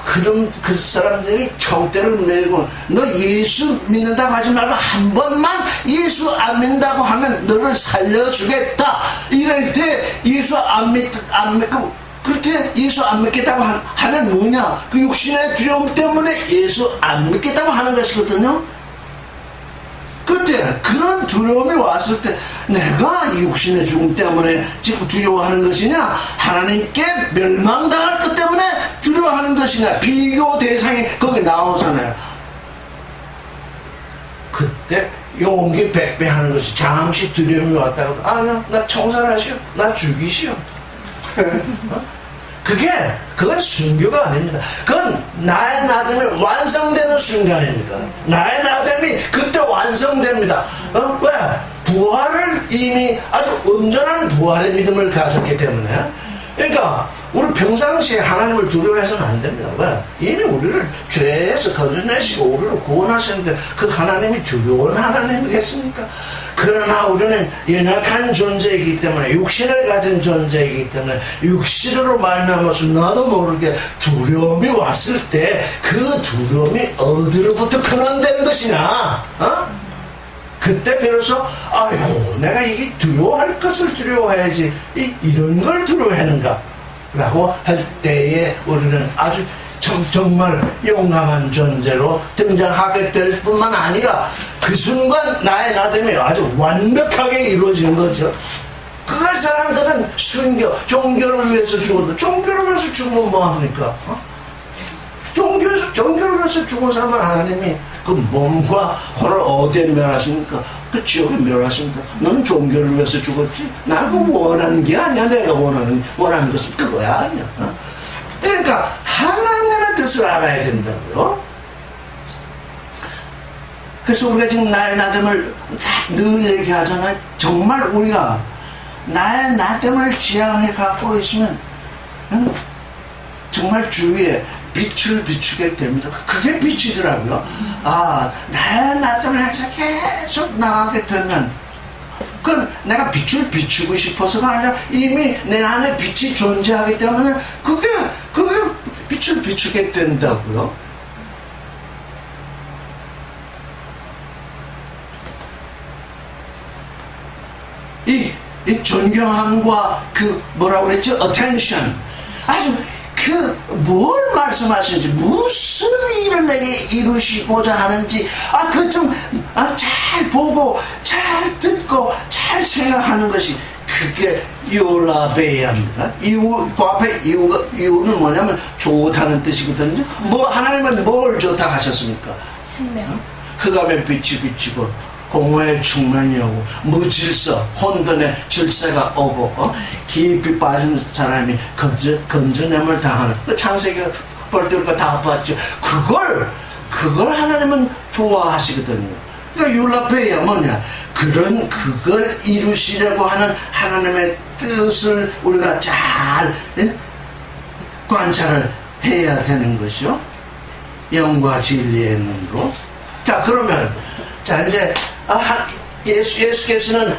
그럼 그 사람들이 총대를 메고 너 예수 믿는다고 하지 말고 한 번만 예수 안 믿는다고 하면 너를 살려주겠다. 이럴 때 예수 안 믿고 그럴 때 예수 안 믿겠다고 하면 뭐냐? 그 육신의 두려움 때문에 예수 안 믿겠다고 하는 것이거든요. 그때 그런 두려움이 왔을 때 내가 이 육신의 죽음 때문에 지금 두려워하는 것이냐, 하나님께 멸망당할 것 때문에 두려워하는 것이냐, 비교 대상이 거기 나오잖아요. 그때 용기 백배하는 것이, 잠시 두려움이 왔다고 아니야 나 청산하시오, 나 죽이시오. 그건 순교가 아닙니다. 그건 나의 나됨이 완성되는 순간입니다. 나의 나됨이 그때 완성됩니다. 왜? 부활을 이미 아주 온전한 부활의 믿음을 가졌기 때문에. 그러니까 우리 평상시에 하나님을 두려워해서는 안 됩니다. 왜? 이미 우리를 죄에서 건져내시고 우리를 구원하셨는데 그 하나님이 두려운 하나님이겠습니까? 그러나 우리는 연약한 존재이기 때문에, 육신을 가진 존재이기 때문에 육신으로 말미암아서 나도 모르게 두려움이 왔을 때 그 두려움이 어디로부터 근원되는 것이냐? 그때 비로소 아이고 내가 이게 두려워할 것을 두려워해야지 이런 걸 두려워하는가 라고 할 때에 우리는 아주 정말 용감한 존재로 등장하게 될 뿐만 아니라 그 순간 나의 나됨이 아주 완벽하게 이루어지는 거죠. 그걸 사람들은 순교, 종교를 위해서 죽었는데, 종교를 위해서 죽으면 뭐합니까? 종교를 위해서 죽은 사람은 하나님이 그 몸과 혼을 어디에 멸하십니까? 그 지옥에 멸하십니까? 너는 종교를 위해서 죽었지? 나 그거 원하는 게 아니야. 내가 원하는 것은 그거야 아니야. 그러니까 하나님의 뜻을 알아야 된다고요. 그래서 우리가 지금 나의 나됨을 늘 얘기하잖아요. 정말 우리가 나의 나됨을 지향해 갖고 있으면 정말 주위에 빛을 비추게 됩니다. 그게 빛이더라고요. 나의 나됨을 항상 계속 나가게 되면, 그건 내가 빛을 비추고 싶어서가 아니라 이미 내 안에 빛이 존재하기 때문에 그게 빛을 비추게 된다고요. 이 존경함과 그 뭐라고 그랬죠? attention. 아주 뭘 말씀하시는지, 무슨 일을 내게 이루시고자 하는지, 그 좀 잘 보고, 잘 듣고, 잘 생각하는 것이, 그게 요라베야입니다. 그 앞에 이유는 뭐냐면 좋다는 뜻이거든요. 하나님은 뭘 좋다 하셨습니까? 생명. 흑암의 빛이 비치고 공허의 충만이 오고 무질서 혼돈의 질서가 오고 깊이 빠진 사람이 건져냄을 당하는, 그 창세기 볼 때 우리가 다 봤죠. 그걸 하나님은 좋아하시거든요. 그러니까 율라페야 뭐냐? 그걸 이루시려고 하는 하나님의 뜻을 우리가 잘 관찰을 해야 되는 것이죠. 영과 진리의 눈으로. 자, 그러면, 자, 이제, 예수께서는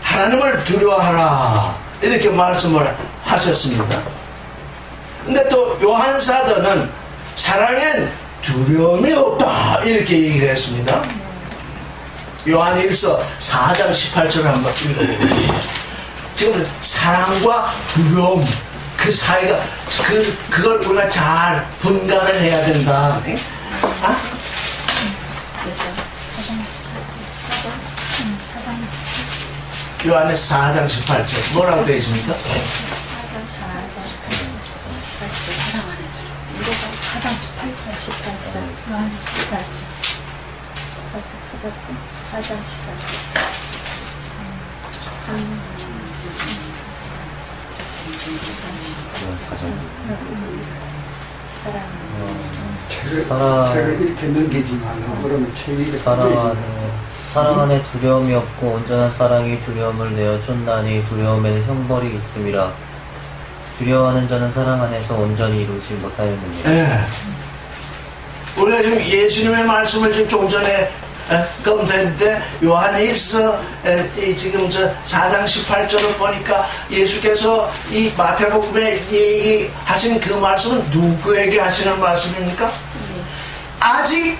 하나님을 두려워하라. 이렇게 말씀을 하셨습니다. 근데 또 요한사도는 사랑엔 두려움이 없다. 이렇게 얘기를 했습니다. 요한일서 4장 18절을 한번 읽어보겠습니다. 지금 사랑과 두려움, 그 사이가, 그걸 우리가 잘 분간을 해야 된다. 요한의 4장 18절. 뭐라고 되어 있습니까? 4장 18절. 요한 18절. 4장 18절. 책을 이렇게 넘기지 말라고 그러면 책이 사랑 안에 두려움이 없고 온전한 사랑이 두려움을 내어 쫓나니 두려움에는 형벌이 있음이라. 두려워하는 자는 사랑 안에서 온전히 이루지 못하였느니라. 네. 우리가 지금 예수님의 말씀을 지금 좀 전에 검토했는데 요한일서 지금 저 4장 18절을 보니까 예수께서 이 마태복음에 얘기하신 그 말씀은 누구에게 하시는 말씀입니까? 아직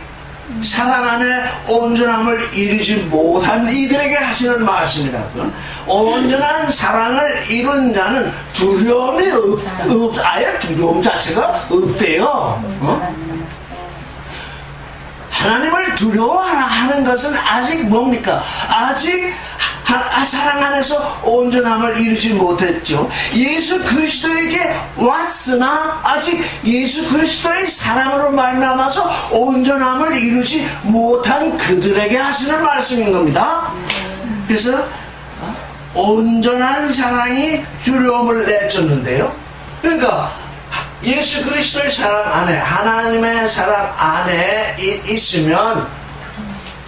사랑 안에 온전함을 이루지 못한 이들에게 하시는 말씀이라고. 온전한 사랑을 이룬 자는 두려움이 아예 두려움 자체가 없대요. 하나님을 두려워하라 하는 것은 아직 뭡니까? 아직 사랑 안에서 온전함을 이루지 못했죠. 예수 그리스도에게 왔으나 아직 예수 그리스도의 사랑으로 말미암아서 온전함을 이루지 못한 그들에게 하시는 말씀인 겁니다. 그래서 온전한 사랑이 두려움을 내쫓는데요. 그러니까 예수 그리스도의 사랑 안에, 하나님의 사랑 안에 있으면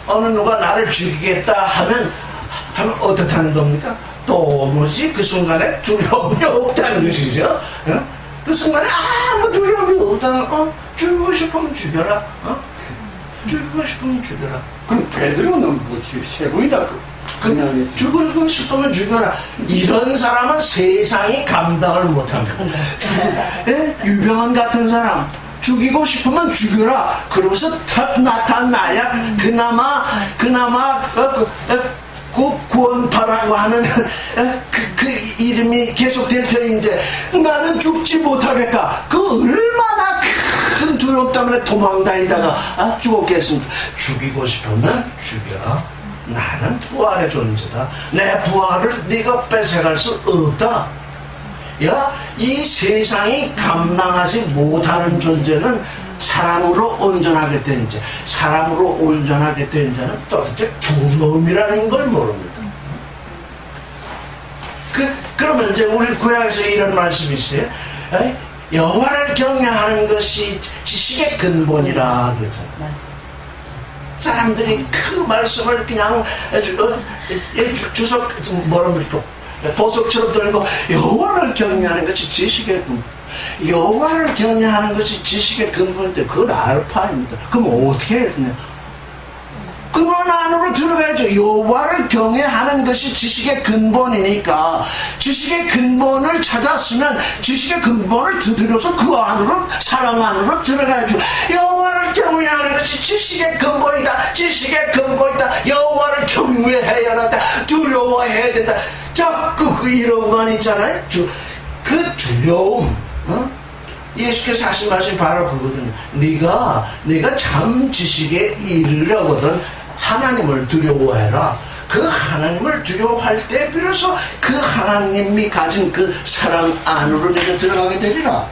어느 누가 나를 죽이겠다 하면 어떻다는 겁니까? 도무지 그 순간에 두려움이 없다는 것이죠. 그 순간에 아무 두려움이 없다는, 죽이고 싶으면 죽여라. 죽이고 싶으면 죽여라. 그럼 베드로는 뭐지? 세 번이나 그냥 죽이고 싶으면 죽여라. 이런 사람은 세상이 감당을 못합니다. 유병헌 같은 사람 죽이고 싶으면 죽여라. 그러고서 탁 나타나야 그나마 그 구원파라고 하는 그 이름이 계속될 터인데 나는 죽지 못하겠다. 그 얼마나 큰 두려움 때문에 도망다니다가 죽었겠습니까? 죽이고 싶으면 죽여라. 나는 부활의 존재다. 내 부활을 네가 뺏어갈 수 없다. 야, 이 세상이 감당하지 못하는 존재는 사랑으로 온전하게 된 자, 사랑으로 온전하게 된 자는 도대체 두려움이라는 걸 모릅니다. 그러면 이제 우리 구약에서 이런 말씀이 있어요. 여호와를 경외하는 것이 지식의 근본이라 그러잖아요. 사람들이 그 말씀을 그냥 주석 뭐라 그럴까 보석처럼 들고 여호와를 경외하는 것이 지식의 근본. 여호와를 경외하는 것이 지식의 근본인데 그건 알파입니다. 그럼 어떻게 해야 되냐? 근원 안으로 들어가야죠. 여호와를 경외하는 것이 지식의 근본이니까 지식의 근본을 찾았으면 지식의 근본을 두드려서 그 안으로 사람 안으로 들어가야죠. 여호와를 경외하는 것이 지식의 근본이다. 지식의 근본이다. 여호와를 경외해야 한다. 두려워해야 된다. 자꾸 그 이런만 있잖아요. 그 두려움. 예수께서 하신 말씀이 바로 그거거든요. 네가 참 지식에 이르려거든 하나님을 두려워해라. 그 하나님을 두려워할 때 비로소 그 하나님이 가진 그 사랑 안으로 네가 들어가게 되리라.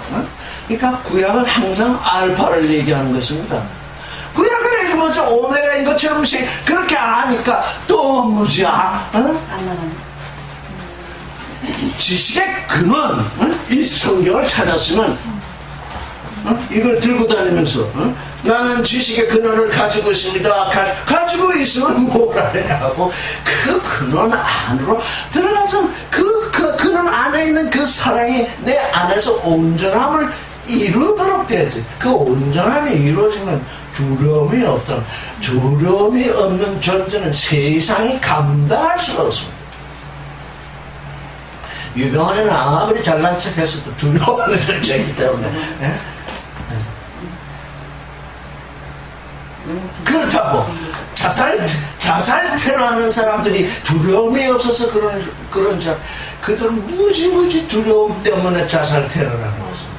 그러니까 구약은 항상 알파를 얘기하는 것입니다. 구약을 읽으면서 오메가인 것처럼 그렇게 아니까 또 무지야. 지식의 근원, 이 성경을 찾았으면 이걸 들고 다니면서 나는 지식의 근원을 가지고 있습니다. 가지고 있으면 뭘 하냐고 그 근원 안으로 들어가서 그 근원 안에 있는 그 사랑이 내 안에서 온전함을 이루도록 돼야지. 그 온전함이 이루어지면 두려움이 없는 존재는 세상이 감당할 수가 없습니다. 유병헌이는 아무리 잘난 척했어도 두려움을 들기 때문에 그렇다고 자살 테러하는 사람들이 두려움이 없어서 그런 그들은 무지무지 두려움 때문에 자살 테러를 하는 것입니다.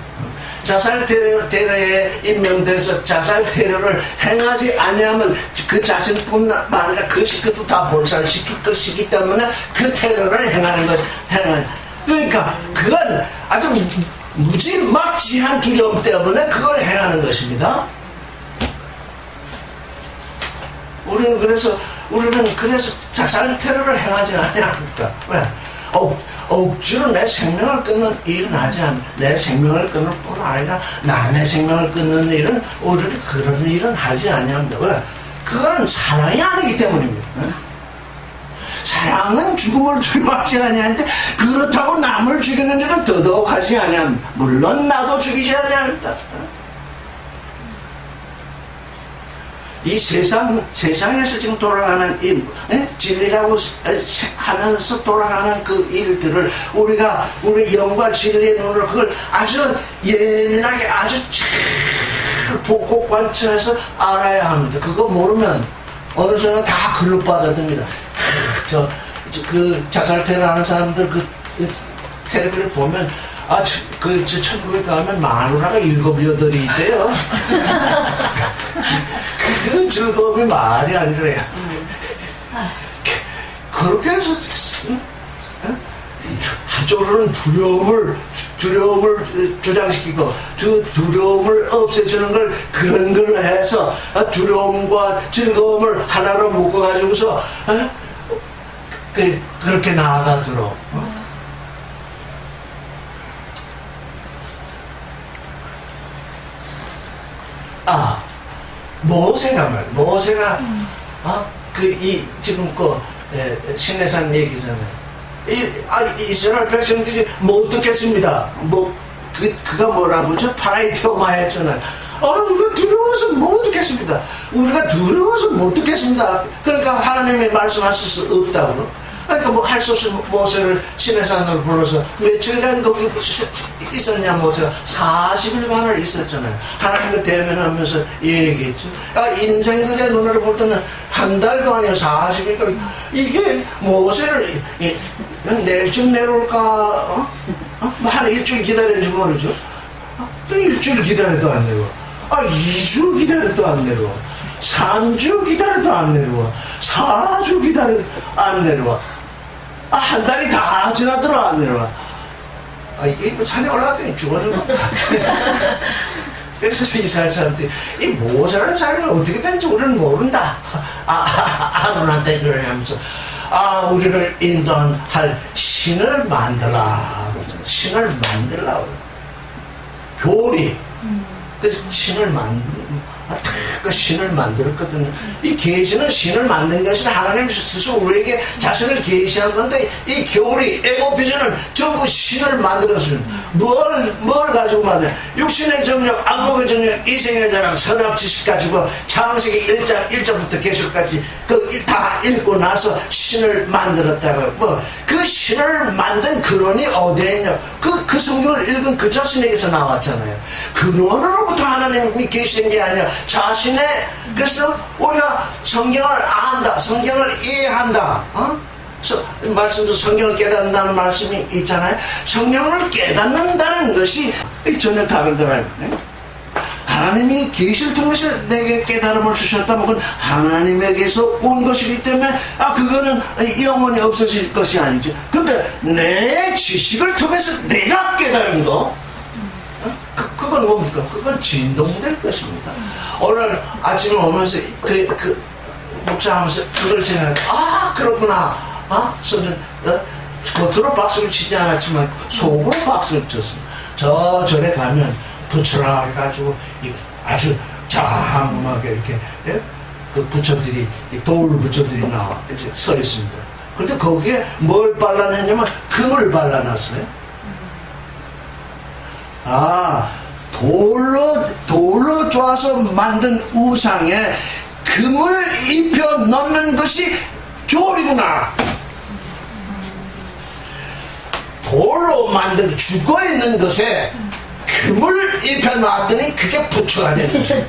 자살 테러에 임명돼서 자살 테러를 행하지 아니하면 그 자신뿐만 아니라 그 식구도 다 몰살시킬 것이기 때문에 그 테러를 행하는 것. 그러니까 그건 아주 무지막지한 두려움 때문에 그걸 행하는 것입니다. 우리는 그래서 자살 테러를 행하지 않습니까? 왜? 억지로 내 생명을 끊는 일은 하지 않아. 내 생명을 끊을 뿐 아니라 남의 생명을 끊는 일은 오히려 그런 일은 하지 않습니다. 왜? 그건 사랑이 아니기 때문입니다. 사랑은 죽음을 두려워하지 아니하는데 그렇다고 남을 죽이는 일은 더더욱 하지 아니합니다. 물론 나도 죽이지 아니합니다. 이 세상에서 지금 돌아가는 이 진리라고 하면서 돌아가는 그 일들을 우리 영과 진리의 눈으로 그걸 아주 예민하게 아주 잘 보고 관찰해서 알아야 합니다. 그거 모르면 어느 순간 다 글로 빠져듭니다. 그 자살 테러하는 사람들 그 텔레비를 보면 천국에 가면 마누라가 7, 8이 있대요. 그 즐거움이 말이 아니래요. 그렇게 해서 한쪽으로는 두려움을 주장시키고 두려움을 없애주는 걸 그런 걸 해서 두려움과 즐거움을 하나로 묶어가지고서 그렇게 나아가도록 모세가 지금 신내산 얘기잖아요. 이스라엘 백성들이 못 듣겠습니다. 그가 뭐라고 저 파라이테오마 했잖아요. 우리가 두려워서 못 듣겠습니다. 우리가 두려워서 못 듣겠습니다. 그러니까 하나님이 말씀하실 수 없다고. 그러니까 할 수 없이 모세를 시내산으로 불러서 며칠간 거기 있었냐. 모세가 40일간을 있었잖아요. 하나님과 대면하면서 얘기했죠. 인생들의 눈으로 볼 때는 한 달도 아니고 40일간 이게 모세를 내일쯤 내려올까? 한 일주일 기다렸는지 모르죠. 또 일주일 기다려도 안 내려와. 2주 기다려도 안 내려와. 3주 기다려도 안 내려와. 4주 기다려도 안 내려와. 한 달이 다 지나도록 안 내려와. 이게 산에 올라갔더니 죽어는 것 같다. 그래서 이스라엘 사람들이 이 모세라는 사람이 어떻게 된지 우리는 모른다. 아론한테 그래 하면서 우리를 인도할 신을 만들라. 신을 만들라. 교리. 그 신을 그 신을 만들었거든요. 이 계시는 신을 만든 것이 하나님 스스로 우리에게 자신을 계시한 건데 이 교리, 에고비전은 전부 신을 만들었어요. 뭘 가지고 만드냐? 육신의 정력, 안목의 정력, 이생의 자랑, 선악 지식 가지고 창세기 1장 1절부터 계시록까지 다 읽고 나서 신을 만들었다고요. 그 신을 만든 근원이 어디에 있냐? 그 성경을 읽은 그 자신에게서 나왔잖아요. 근원으로부터 하나님이 계시는 게 아니라 그래서 우리가 성경을 안다, 성경을 이해한다. 말씀도 성경을 깨닫는다는 말씀이 있잖아요. 성경을 깨닫는다는 것이 전혀 다른 거라요. 하나님이 계시를 통해서 내게 깨달음을 주셨다면 그건 하나님에게서 온 것이기 때문에 그거는 영원히 없어질 것이 아니죠. 근데 내 지식을 통해서 내가 깨달은 거, 그건 뭡니까? 그건 진동될 것입니다. 오늘 아침에 오면서 목사하면서 그걸 생각해. 그렇구나. 겉으로 박수를 치지 않았지만 속으로 박수를 쳤습니다. 저 절에 가면 부처라 해가지고 아주 장엄하게 이렇게 예? 그 부처들이 돌 부처들이 나와 이제 서 있습니다. 그런데 거기에 뭘 발라냈냐면 금을 발라놨어요. 돌로 쪼아서 만든 우상에 금을 입혀 넣는 것이 교리구나. 돌로 만든 죽어있는 것에 금을 입혀 놨더니 그게 부처가 되는 거죠.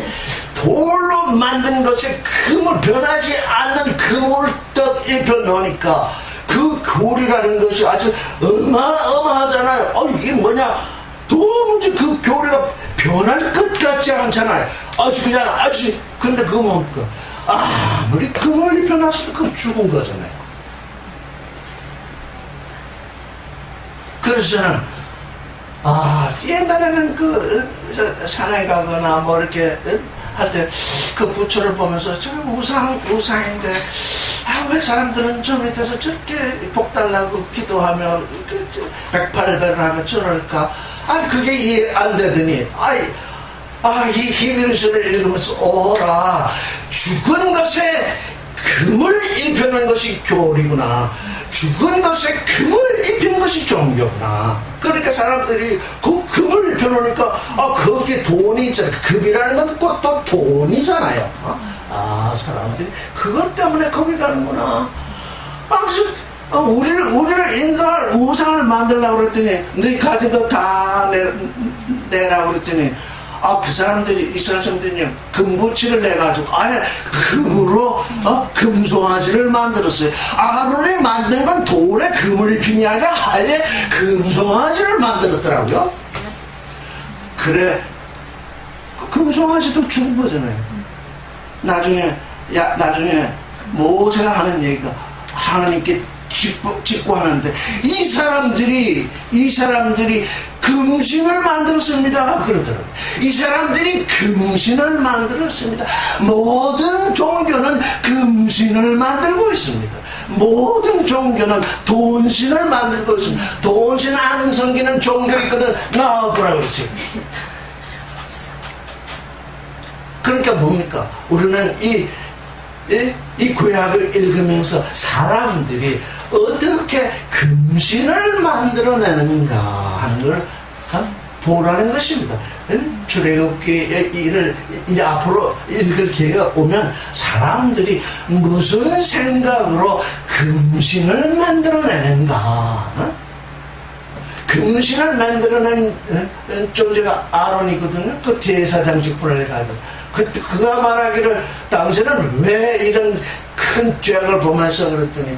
돌로 만든 것에 금을 변하지 않는 금을 떡 입혀 놓으니까 그 교리라는 것이 아주 어마어마하잖아요. 이게 뭐냐? 도무지 그 교리가 변할 것 같지 않잖아요. 근데 그거 뭡니까? 아무리 금을 입혀놨으면 그거 죽은 거잖아요. 그래서 저는 옛날에는 산에 가거나 뭐 이렇게 할 때 그 부처를 보면서 저게 우상인데 왜 사람들은 저 밑에서 저렇게 복달라고 기도하며 108배를 하며 저럴까? 그게 이해 안 되더니 이 히브리서를 읽으면서 죽은 것에 금을 입히는 것이 교리구나. 죽은 것에 금을 입히는 것이 종교구나. 그러니까 사람들이 그 금을 입혀놓으니까 거기에 돈이 있잖아요. 금이라는 건 꼭 또 돈이잖아요. 사람들이 그것 때문에 거기 가는구나. 우리를 인도할 우상을 만들려고 그랬더니 네 가진 거 다 내라고 그랬더니 그 사람들이 이스라엘 사람들이 금부치를 내가지고 금으로 금송아지를 만들었어요. 아론이 만든 건 돌에 금을 입힌 게 아니라 아예 금송아지를 만들었더라고요. 그래 금송아지도 죽은 거잖아요. 나중에 모세가 하는 얘기가 하나님께 짓고 하는데 이 사람들이 금신을 만들었습니다. 그러더라고요. 이 사람들이 금신을 만들었습니다. 모든 종교는 금신을 만들고 있습니다. 모든 종교는 돈신을 만들고 있습니다. 돈신 안 섬기는 종교 있거든. 나와보라고 그랬어요. 그러니까 뭡니까? 우리는 이 구약을 읽으면서 사람들이 어떻게 금신을 만들어내는가 하는 걸 보라는 것입니다. 출애굽기의 일을 이제 앞으로 읽을 기회가 오면 사람들이 무슨 생각으로 금신을 만들어내는가? 금신을 만들어낸 존재가 아론이거든요. 그 제사장직분을 가지고. 그가 말하기를 당신은 왜 이런 큰 죄악을 보면서 그랬더니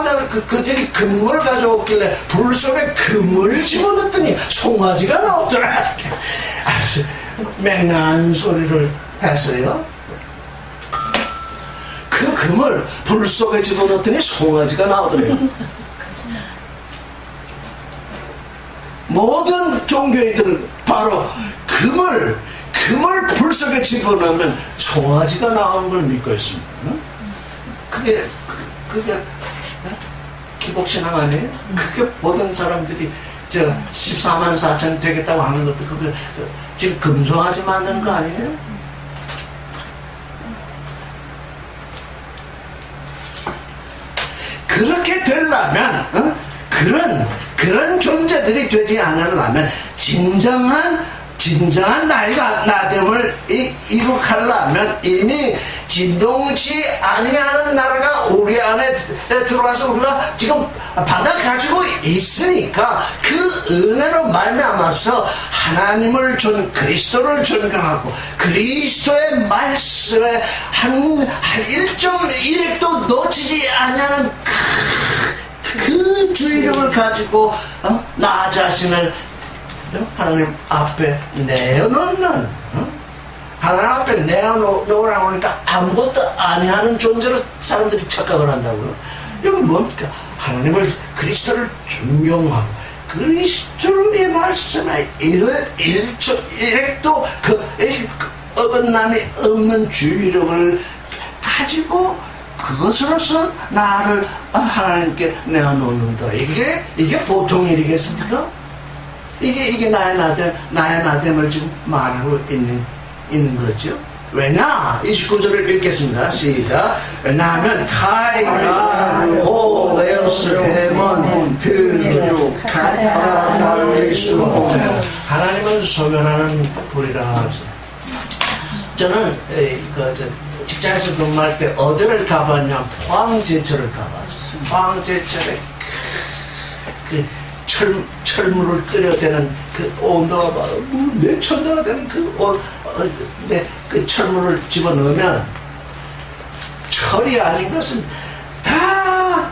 내가 그들이 금을 가져왔길래 불 속에 금을 집어넣었더니 송아지가 나오더라. 아주 맹랑한 소리를 했어요. 그 금을 불 속에 집어넣었더니 송아지가 나오더래요. 모든 종교인들은 바로 금을 불 속에 집어넣으면 송아지가 나오는 걸 믿고 있습니다. 그게 기복신앙 아니에요? 그게 모든 사람들이 14만 4천 되겠다고 하는 것도 그게 지금 금송아지 만드는 거 아니에요? 그렇게 되려면 그런 존재들이 되지 않으려면 진정한 나됨을 이룩하려면 이미 진동치 아니하는 나라가 우리 안에 들어와서 우리가 지금 받아가지고 있으니까 그 은혜로 말미암아서 하나님을 그리스도를 존경하고 그리스도의 말씀에 한 1.1획도 놓치지 않냐는 그 주의력을 가지고 나 자신을 하나님 앞에 내어놓는 하나님 앞에 내어놓으라고 하니까 아무것도 아니하는 존재로 사람들이 착각을 한다고요. 이건 뭡니까? 하나님을 그리스도를 존경하고 그리스도의 말씀에 1획도 어긋남이 없는 주의력을 가지고 그것으로서 나를 하나님께 내어놓는다. 이게 보통 일이겠습니까? 이게 나의 나됨을 지금 말하고 있는 거죠. 왜냐? 29절을 읽겠습니다. 시작. 왜냐하면 카이가 호레스햄은 그 각각 말릴 수 없어요. 하나님은 소멸하는 불이라 하죠. 저는 직장에서 근무할 때 어디를 가봤냐? 포항제철을 가봤어요. 포항제철에 그 철물을 끓여대는 그 온도가 몇천 도나 되는 그 철물을 집어넣으면 철이 아닌 것은 다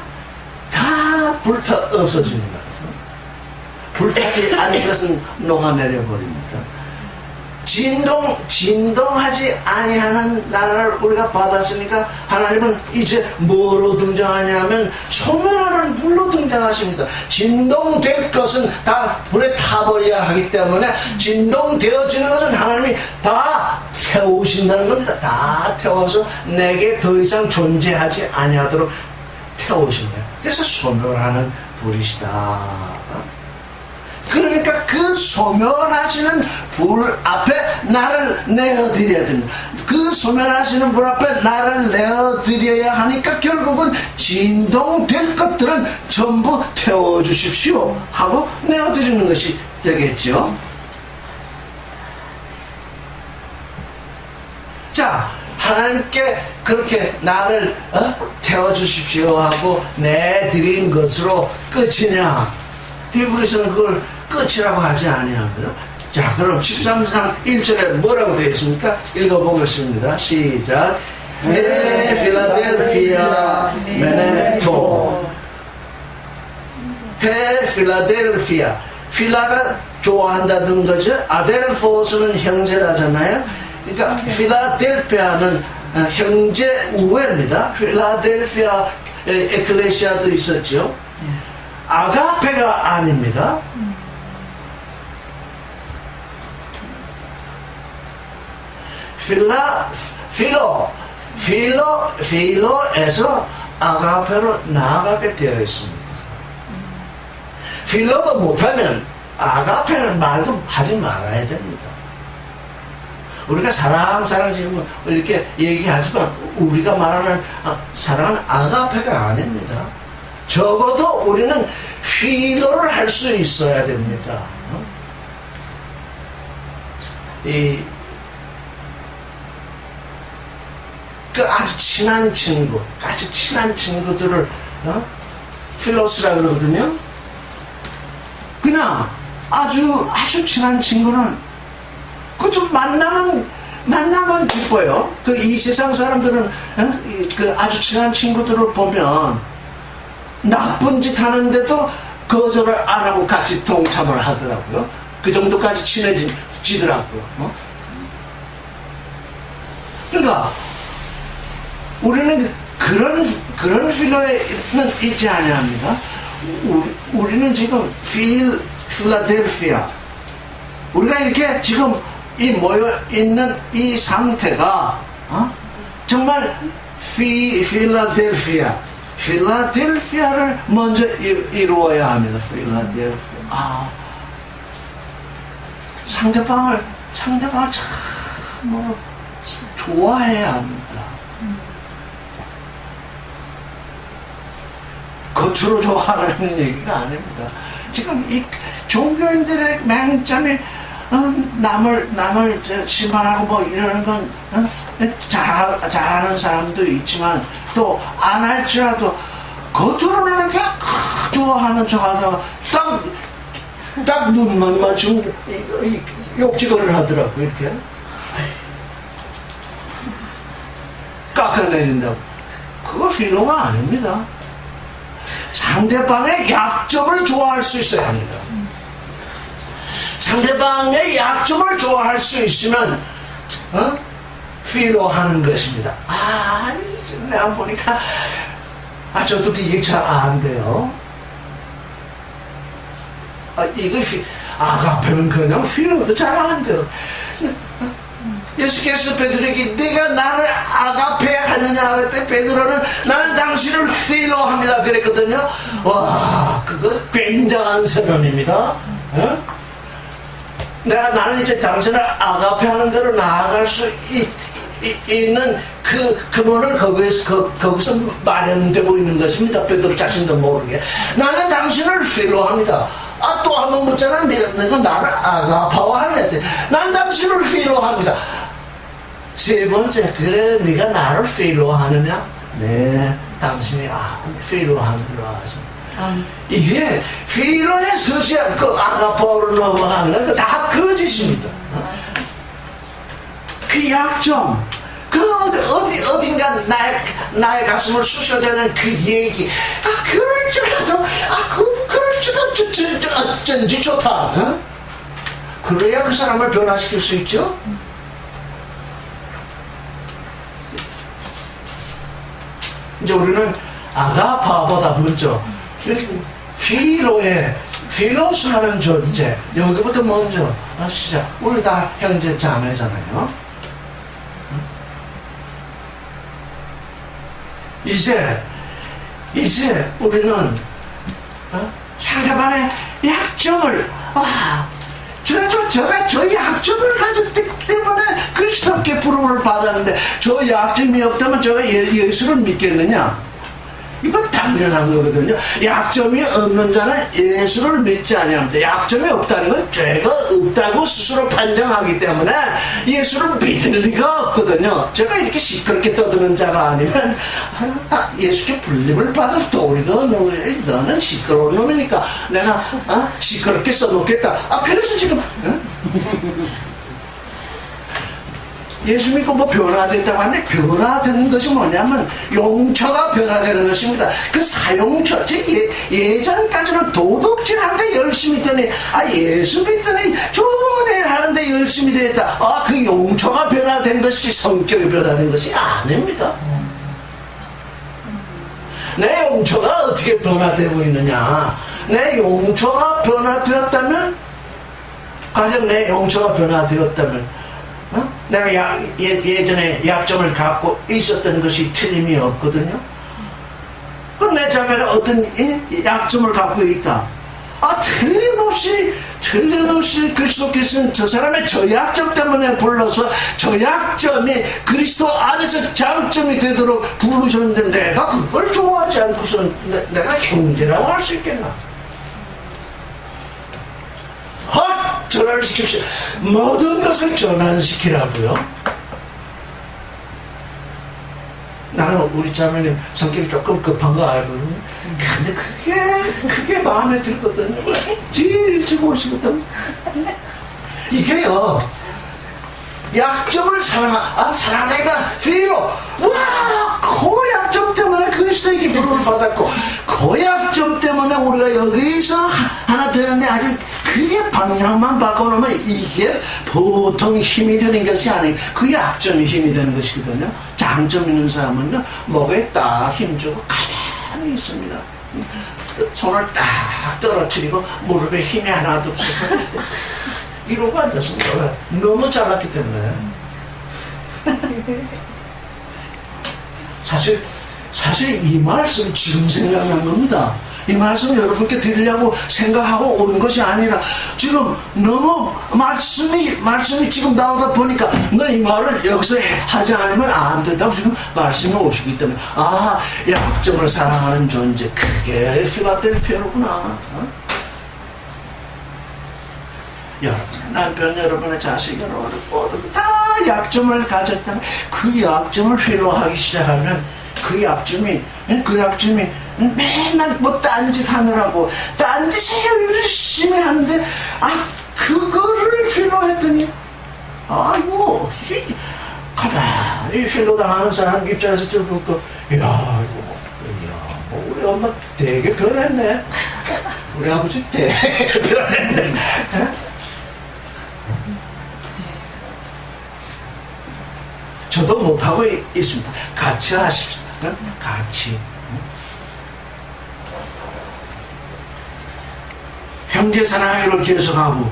불타 없어집니다. 불타지 않은 것은 녹아내려 버립니다. 진동하지 아니하는 나라를 우리가 받았으니까 하나님은 이제 뭐로 등장하냐면 소멸하는 불로 등장하십니다. 진동될 것은 다 불에 타버려야 하기 때문에 진동되어지는 것은 하나님이 다 태우신다는 겁니다. 다 태워서 내게 더 이상 존재하지 아니하도록 태우신 거예요. 그래서 소멸하는 불이시다. 그러니까 그 소멸하시는 불 앞에 나를 내어드려야 됩니다. 그 소멸하시는 불 앞에 나를 내어드려야 하니까 결국은 진동될 것들은 전부 태워주십시오 하고 내어드리는 것이 되겠죠. 자, 하나님께 그렇게 나를 태워주십시오 하고 내드린 것으로 끝이냐? 히브리서는 그걸 끝이라고 하지 아니하고요. 자, 그럼 13장 1절에 뭐라고 되어 있습니까? 읽어보겠습니다. 시작. 필라델피아 메네토. 필라델피아. 필라가 좋아한다는 거죠. 아델포스는 형제라잖아요. 그러니까 필라델피아는 형제 우애입니다. 필라델피아 에클레시아도 있었죠. 아가페가 아닙니다. 필로에서 아가페로 나아가게 되어 있습니다. 필로도 못하면 아가페는 말도 하지 말아야 됩니다. 우리가 사랑 지금 이렇게 얘기하지만 우리가 말하는 사랑은 아가페가 아닙니다. 적어도 우리는 필로를 할 수 있어야 됩니다. 아주 친한 친구들을 필로스라 그러거든요. 그냥 아주 친한 친구는 그 좀 만나면 기뻐요. 이 세상 사람들은 그 아주 친한 친구들을 보면 나쁜 짓 하는데도 거절을 안 하고 같이 동참을 하더라고요. 그 정도까지 친해지더라고요. 그러니까 우리는 그런 필로에는 있지 아니합니다. 우리는 지금 필라델피아, 우리가 이렇게 지금 이 모여 있는 이 상태가 정말 필라델피아를 먼저 이루어야 합니다. 필라델피아. 상대방을 참 좋아해야 합니다. 겉으로 좋아하라는 얘기가 아닙니다. 지금 이 종교인들의 맹점이 남을 심판하고 뭐 이러는 건 잘하는 사람도 있지만 또 안 할지라도 겉으로는 그냥 좋아하는 척하다가 딱 눈만 맞추면 욕지거리를 하더라고. 이렇게 깎아내린다고. 그거 필요가 아닙니다. 상대방의 약점을 좋아할 수 있어야 합니다. 상대방의 약점을 좋아할 수 있으면 필요하는 것입니다. 내가 보니까 저도 이게 잘 안 돼요. 이거 아가페는 그냥 필요도 잘 안 돼요. 예수께서 베드로에게 네가 나를 아가페 하느냐 할 때 베드로는 나는 당신을 필요합니다 그랬거든요. 와, 그거 굉장한 선언입니다. 나는 이제 당신을 아가페하는 대로 나아갈 수 있는 근원을 거기서 마련되고 있는 것입니다. 베드로 자신도 모르게. 나는 당신을 필요합니다. 또 한 번 묻잖아. 내가 나를 아가파워하는 애. 난 당신을 필요합니다. 세 번째, 그래, 네가 나를 필요하느냐? 네, 당신이 필요하느라 하죠. 이게 필요에 서시한 그 아가파워로 넘어가는 건 다 거짓입니다. 그 약점, 어딘가 나의 가슴을 쑤셔대는 그 얘기, 그럴 줄알아도, 어쩐지 좋다. 그래야 그 사람을 변화시킬 수 있죠. 이제 우리는 아가파보다 먼저 필로스하는 존재, 여기부터 먼저 시작. 우리 다 형제 자매잖아요. 이제 우리는 상대방의 약점을 제가 저 약점을 가졌기 때문에 그리스도께 부름을 받았는데 저 약점이 없다면 제가 예수를 믿겠느냐? 이건 당연한 거거든요. 약점이 없는 자는 예수를 믿지 아니합니다. 약점이 없다는 건 죄가 없다고 스스로 판정하기 때문에 예수를 믿을 리가 없거든요. 제가 이렇게 시끄럽게 떠드는 자가 아니면 예수께 불림을 받을 도리가 너는 시끄러운 놈이니까 내가 시끄럽게 써놓겠다. 그래서 지금 예수 믿고 뭐 변화됐다고 하는데 변화되는 것이 뭐냐면 용처가 변화되는 것입니다. 그 사용처, 즉 예전까지는 도둑질하는데 열심히 했더니 예수 믿더니 좋은 일 하는데 열심히 됐다. 그 용처가 변화된 것이 성격이 변화된 것이 아닙니다. 내 용처가 어떻게 변화되고 있느냐? 내 용처가 변화되었다면, 가령 내 용처가 변화되었다면 내가 예전에 약점을 갖고 있었던 것이 틀림이 없거든요. 그럼 내 자매가 어떤 약점을 갖고 있다. 틀림없이 그리스도께서는 저 사람의 저 약점 때문에 불러서 저 약점이 그리스도 안에서 장점이 되도록 부르셨는데 내가 그걸 좋아하지 않고서 내가 형제라고 할 수 있겠나? 전환시킵시오. 모든 것을 전환시키라고요. 나는 우리 자매님 성격이 조금 급한 거 알거든요. 근데 그게 마음에 들거든요. 제일 일찍 오시거든. 이게요, 약점을 사랑하니까 필요. 그 약점 때문에 그리스도에게 부름을 받았고, 그 약점 때문에 우리가 여기서 하나 되는데 아주 그게 방향만 바꿔놓으면 이게 보통 힘이 되는 것이 아니고 그 약점이 힘이 되는 것이거든요. 장점 있는 사람은요, 목에 딱 힘주고 가만히 있습니다. 손을 딱 떨어뜨리고 무릎에 힘이 하나도 없어서 이러고 앉았습니다. 왜? 너무 잘났기 때문에. 사실 이 말씀 지금 생각난 겁니다. 이 말씀 여러분께 드리려고 생각하고 온 것이 아니라 지금 너무 말씀이 지금 나오다 보니까 너 이 말을 여기서 하지 않으면 안 된다고 지금 말씀이 오시기 때문에 약점을 사랑하는 존재, 그게 필라델피아로구나. 여러분의 남편, 여러분의 자식, 여러분의 모두 다 약점을 가졌다면 그 약점을 필요하기 시작하면 그 약점이 맨날 뭐 딴짓 하느라고 딴짓을 열심히 하는데 그거를 필요했더니 가만히 필요 당하는 사람 입장에서 들어보고 우리 엄마 되게 변했네. 우리 아버지 되게 변했네. 저도 못하고 있습니다. 같이 하십시오. 같이. 형제 사랑하기를 계속하고,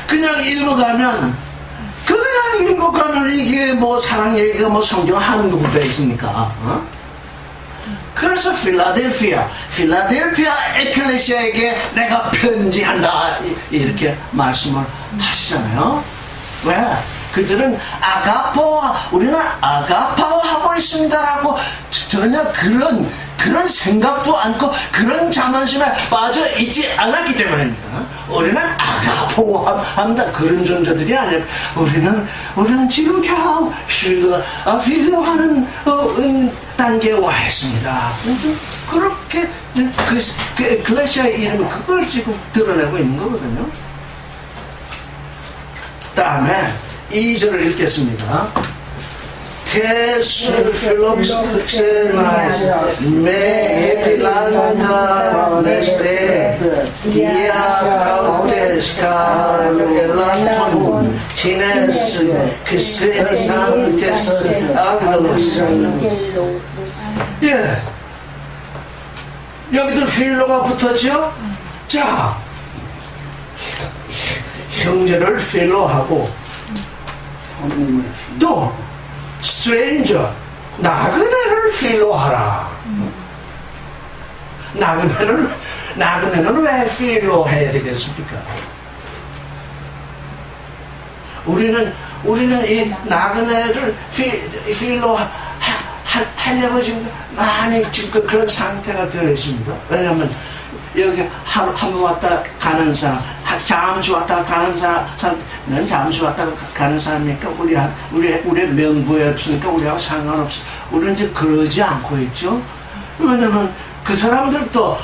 그냥 읽어가면 이게 사랑 얘기가 성경 한 군데 있습니까? 그래서 필라델피아 에클레시아에게 내가 편지한다. 이렇게 말씀을 하시잖아요. 왜? 그들은 우리는 아가파워하고 있습니다라고 전혀 그런 생각도 않고 그런 자만심에 빠져 있지 않았기 때문입니다. 우리는 아가파워합니다. 그런 존재들이 아니라 우리는 지금 겨우 필요하는 단계에 와 있습니다. 그렇게 그 에클레시아의 이름은 그걸 지금 드러내고 있는 거거든요. 다음에 2절을 읽겠습니다. 테스 필록스 엑셀라이스 메필란타 네스테 디아 카우테스카 엘란톤 티네스 크세상테스 아글로스. 예, 여기도 필로가 붙었죠. 자, 형제를 필로하고 또 stranger 나그네를 필로하라. 나그네는 왜 필로해야 되겠습니까? 우리는 이 나그네를 필로 하려고 지금 많이 지금 그런 상태가 되어 있습니다. 왜냐하면 여기 한 번 왔다 가는 사람, 잠시 왔다 가는 사람은 잠시 왔다 가는 사람이니까 우리의 명부에 없으니까 우리하고 상관없어. 우리는 이제 그러지 않고 있죠. 왜냐면 그 사람들도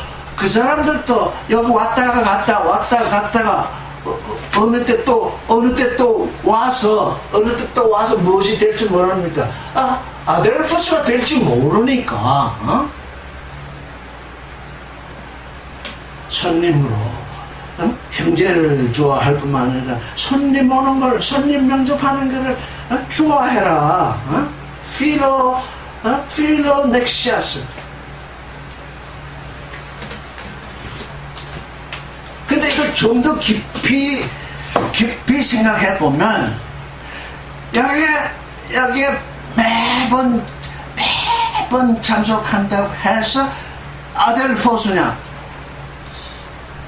여기 왔다가 갔다가 어느 때 또 와서 무엇이 될지 모릅니까? 아델포스가 될지 모르니까 손님으로 형제를 좋아할 뿐만 아니라 손님 명접하는 것을 좋아해라. 필로넥시아스. 근데 이걸 좀 더 깊이 생각해 보면 여기에 매번 참석한다고 해서 아델포스냐?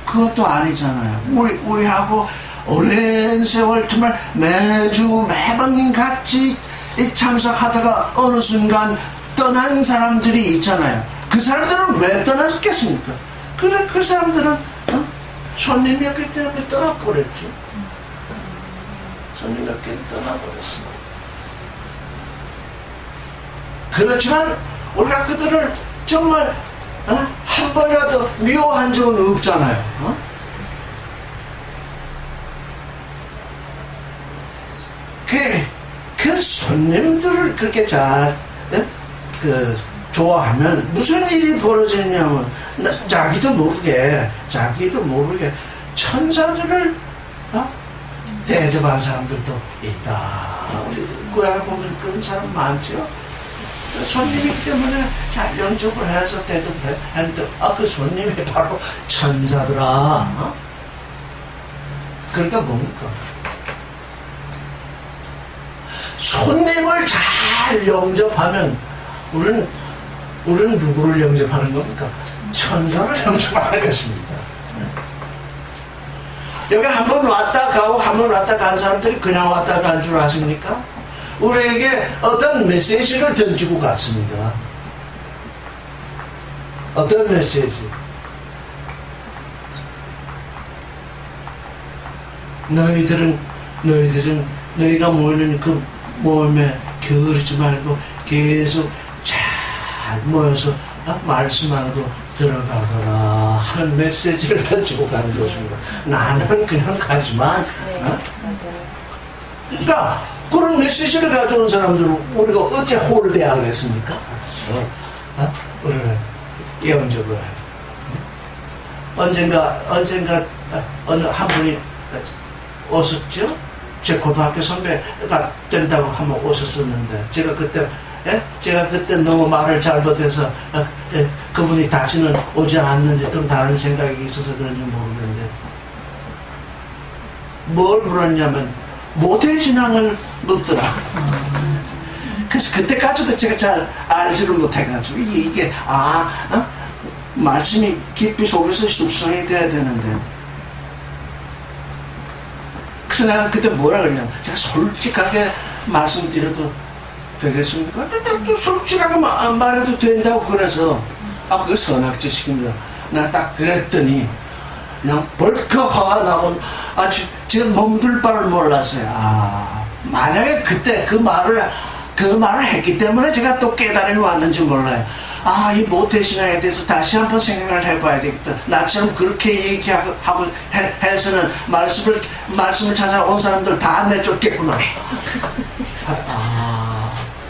그것도 아니잖아요. 우리하고 오랜 세월 정말 매번 같이 참석하다가 어느 순간 떠난 사람들이 있잖아요. 그 사람들은 왜 떠났겠습니까? 그 사람들은 손님이었기 때문에 떠나버렸죠. 손님이었기 때문에 떠나버렸습니다. 그렇지만 우리가 그들을 정말 한 번이라도 미워한 적은 없잖아요. 그 손님들을 그렇게 잘 좋아하면 무슨 일이 벌어지냐면 자기도 모르게 천사들을 대접한 사람들도 있다. 우리 고향에 보면 그런 사람 많죠. 손님이기 때문에 잘 영접을 해서 대접을 했는데 그 손님이 바로 천사더라. 그러니까 뭡니까? 손님을 잘 영접하면 우리는 누구를 영접하는 겁니까? 천사를 영접하는 것입니다. 여기 한 번 왔다 가고 한 번 왔다 간 사람들이 그냥 왔다 간 줄 아십니까? 우리에게 어떤 메시지를 던지고 갔습니다. 어떤 메시지? 너희가 모이는 그 모임에 게으르지 말고 계속 잘 모여서 말씀 안으로 들어가거라 하는 메시지를 던지고 가는 것입니다. 나는 그냥 가지만 맞아요. 그러니까 그런 메시지를 가져온 사람들은 우리가 어째 홀대하겠습니까? 우리를 영접을 해요. 언젠가 어느 한 분이 오셨죠? 제 고등학교 선배가 된다고 한번 오셨었는데 제가 그때 너무 말을 잘못해서 그분이 다시는 오지 않는지 좀 다른 생각이 있어서 그런지 모르겠는데 뭘 물었냐면 모태신앙을 묻더라. 그래서 그때까지도 제가 잘 알지를 못해가지고 이게 말씀이 깊이 속에서 숙성이 돼야 되는데 그래서 내가 그때 뭐라 그러냐. 제가 솔직하게 말씀드려도 되겠습니까? 근데 또 솔직하게 말해도 된다고 그래서, 그거 선악지식입니다. 내가 딱 그랬더니, 그냥 벌컥 화가 나고, 지금 몸둘 바를 몰랐어요. 만약에 그때 그 말을 했기 때문에 제가 또 깨달음이 왔는지 몰라요. 이 모태신앙에 대해서 다시 한번 생각을 해봐야 되겠다. 나처럼 그렇게 얘기하고 해서는 말씀을 찾아온 사람들 다 내쫓겠구나.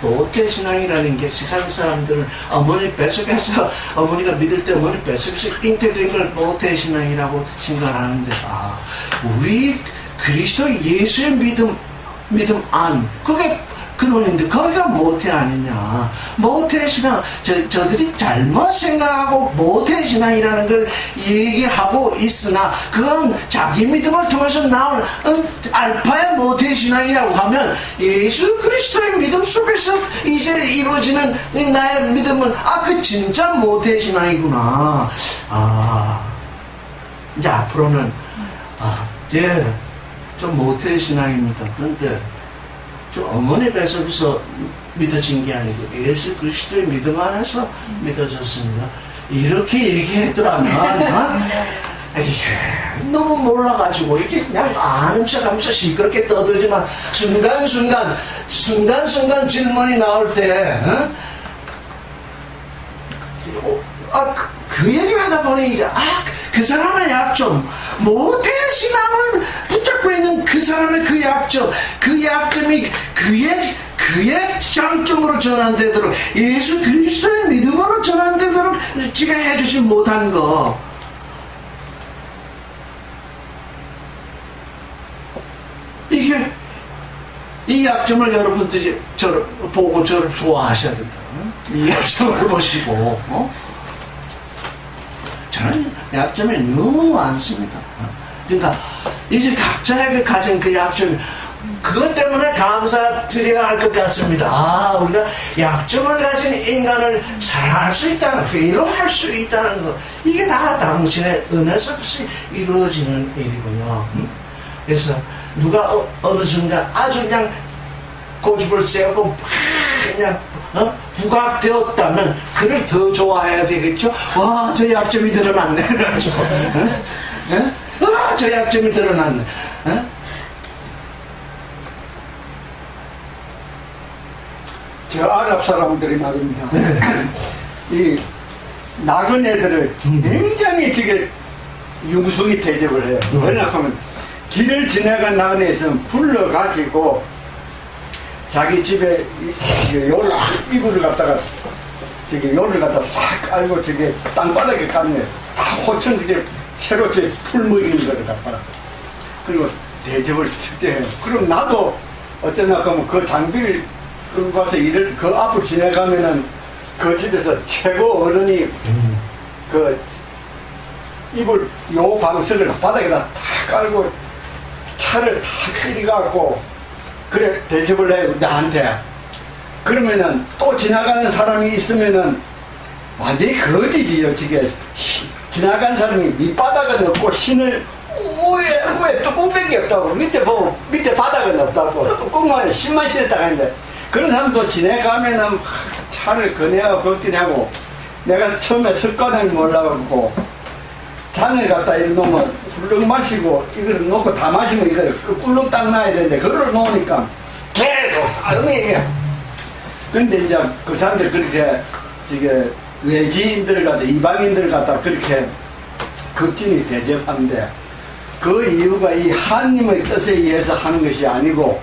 모태신앙이라는 게 세상 사람들은 어머니 뱃속에서, 어머니가 믿을 때 어머니 뱃속에서 잉태된 걸 모태신앙이라고 생각하는데, 우리 그리스도 예수의 믿음 안, 그게 근원인데 거기가 모태 아니냐. 모태신앙, 저들이 잘못 생각하고 모태신앙이라는 걸 얘기하고 있으나 그건 자기 믿음을 통해서 나온 알파의 모태신앙이라고 하면 예수 그리스도의 믿음 속에서 이제 이루어지는 나의 믿음은 그 진짜 모태신앙이구나. 이제 앞으로는 좀 모태신앙입니다. 그런데 저 어머니 뱃속에서 믿어진 게 아니고 예수 그리스도의 믿음 안에서 믿어졌습니다. 이렇게 얘기했더라면 너무 몰라가지고 이게 그냥 아는 척하면서 시끄럽게 떠들지만 순간순간 질문이 나올 때 그 얘기를 하다 보니 이제 그 사람의 약점, 모태신앙을 붙잡고 있는 그 사람의 그 약점이 그의 장점으로 전환되도록, 예수 그리스도의 믿음으로 전환되도록 지가 해주지 못한 거, 이 약점을 여러분들이 저를 보고 저를 좋아하셔야 된다. 이 약점을 보시고 저는 약점이 너무 많습니다. 그러니까 이제 각자에게 가진 그 약점, 그것 때문에 감사드려야 할 것 같습니다. 우리가 약점을 가진 인간을 사랑할 수 있다는, 회로할 수 있다는 것, 이게 다 당신의 은혜서 이루어지는 일이군요. 그래서 누가 어느 순간 아주 그냥 고집을 세우고 그냥 부각되었다면 그를 더 좋아해야 되겠죠. 저 약점이 드러났네. 그래가지고 저 약점이 드러났네. 저 아랍 사람들이 말입니다. 이 나그네들을 굉장히 저게 융숭이 대접을 해요. 왜냐하면 길을 지나간 나그네에 있으면 불러가지고 자기 집에 이불을 갖다가 요를 갖다가 싹 깔고 저게 땅바닥에 깔네. 다 호천 그제 새로 풀 먹이는 거를 갖다가 그리고 대접을 특제해요. 그럼 나도 어쩌나 하면 그 장비를 끌고 가서 그 앞을 지나가면은 그 집에서 최고 어른이 그 이불 요 방석을 바닥에다 다 깔고 차를 다 끌어갖고 그래 대접을 해요 나한테. 그러면은 또 지나가는 사람이 있으면은 완전히 거지지요. 지게 지나간 사람이 밑바닥은 없고 신을 위에 뚜껑밖에 없다고, 밑에 보면 밑에 바닥은 없다고, 뚜껑만 신만 신었다고 하는데, 그런 사람도 지나가면은 차를 거내하고 걱정하고, 내가 처음에 습관을 몰라갖고 잔을 갖다 이렇게 놓으면 훌렁 마시고 이걸 놓고 다 마시면 이걸 꿀렁 딱 놔야 되는데 그걸 놓으니까 계속 다른 얘기야. 근데 이제 그 사람들 그렇게 저게 외지인들 갖다 이방인들 갖다 그렇게 극진히 대접하는데 그 이유가 이 하나님의 뜻에 의해서 하는 것이 아니고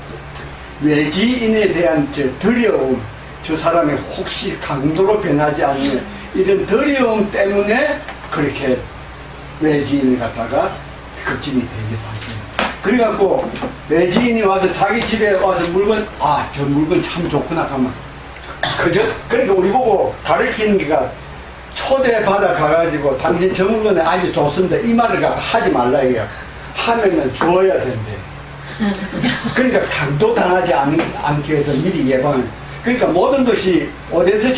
외지인에 대한 저 두려움, 저 사람이 혹시 강도로 변하지 않는 이런 두려움 때문에 그렇게 외지인을 갖다가 극진히 대접하죠. 그래갖고 외지인이 와서 자기 집에 와서 물건, 저 물건 참 좋구나 하면 그러니까 우리 보고 가르치는 게가 초대받아 가가지고 당신 저 물건에 아주 좋습니다 이 말을 갖다 하지 말라 이거야. 하면은 주어야 된대. 그러니까 강도 당하지 않기 위해서 미리 예방을. 그러니까 모든 것이 어디서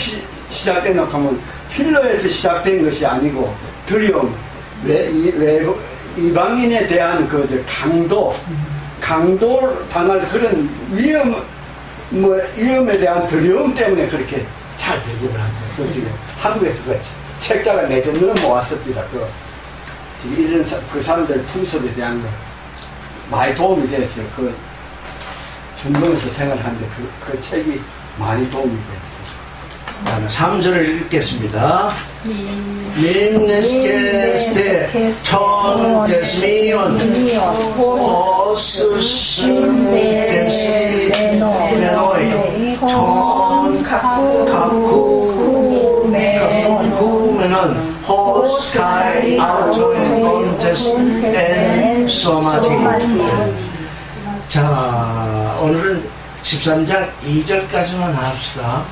시작되나 하면 필러에서 시작된 것이 아니고 두려움, 이방인에 대한 그 강도 강도 당할 그런 위험에 대한 두려움 때문에 그렇게 잘 되지를 않아요. 그 지금 한국에서 그 책자가 내전으로 모았습니다. 지금 이런 그 사람들 풍습에 대한 거 많이 도움이 됐어요. 그 중동에서 생활하는데 그 책이 많이 도움이 됐어요. 3절을 읽겠습니다. 림네스케스테 톤 데스미온 호스신데스미노이 톤 가쿠 구면은 호스카이 아우토엔 콘테스 앤 소마티. 자, 오늘은 13장 2절까지만 합시다.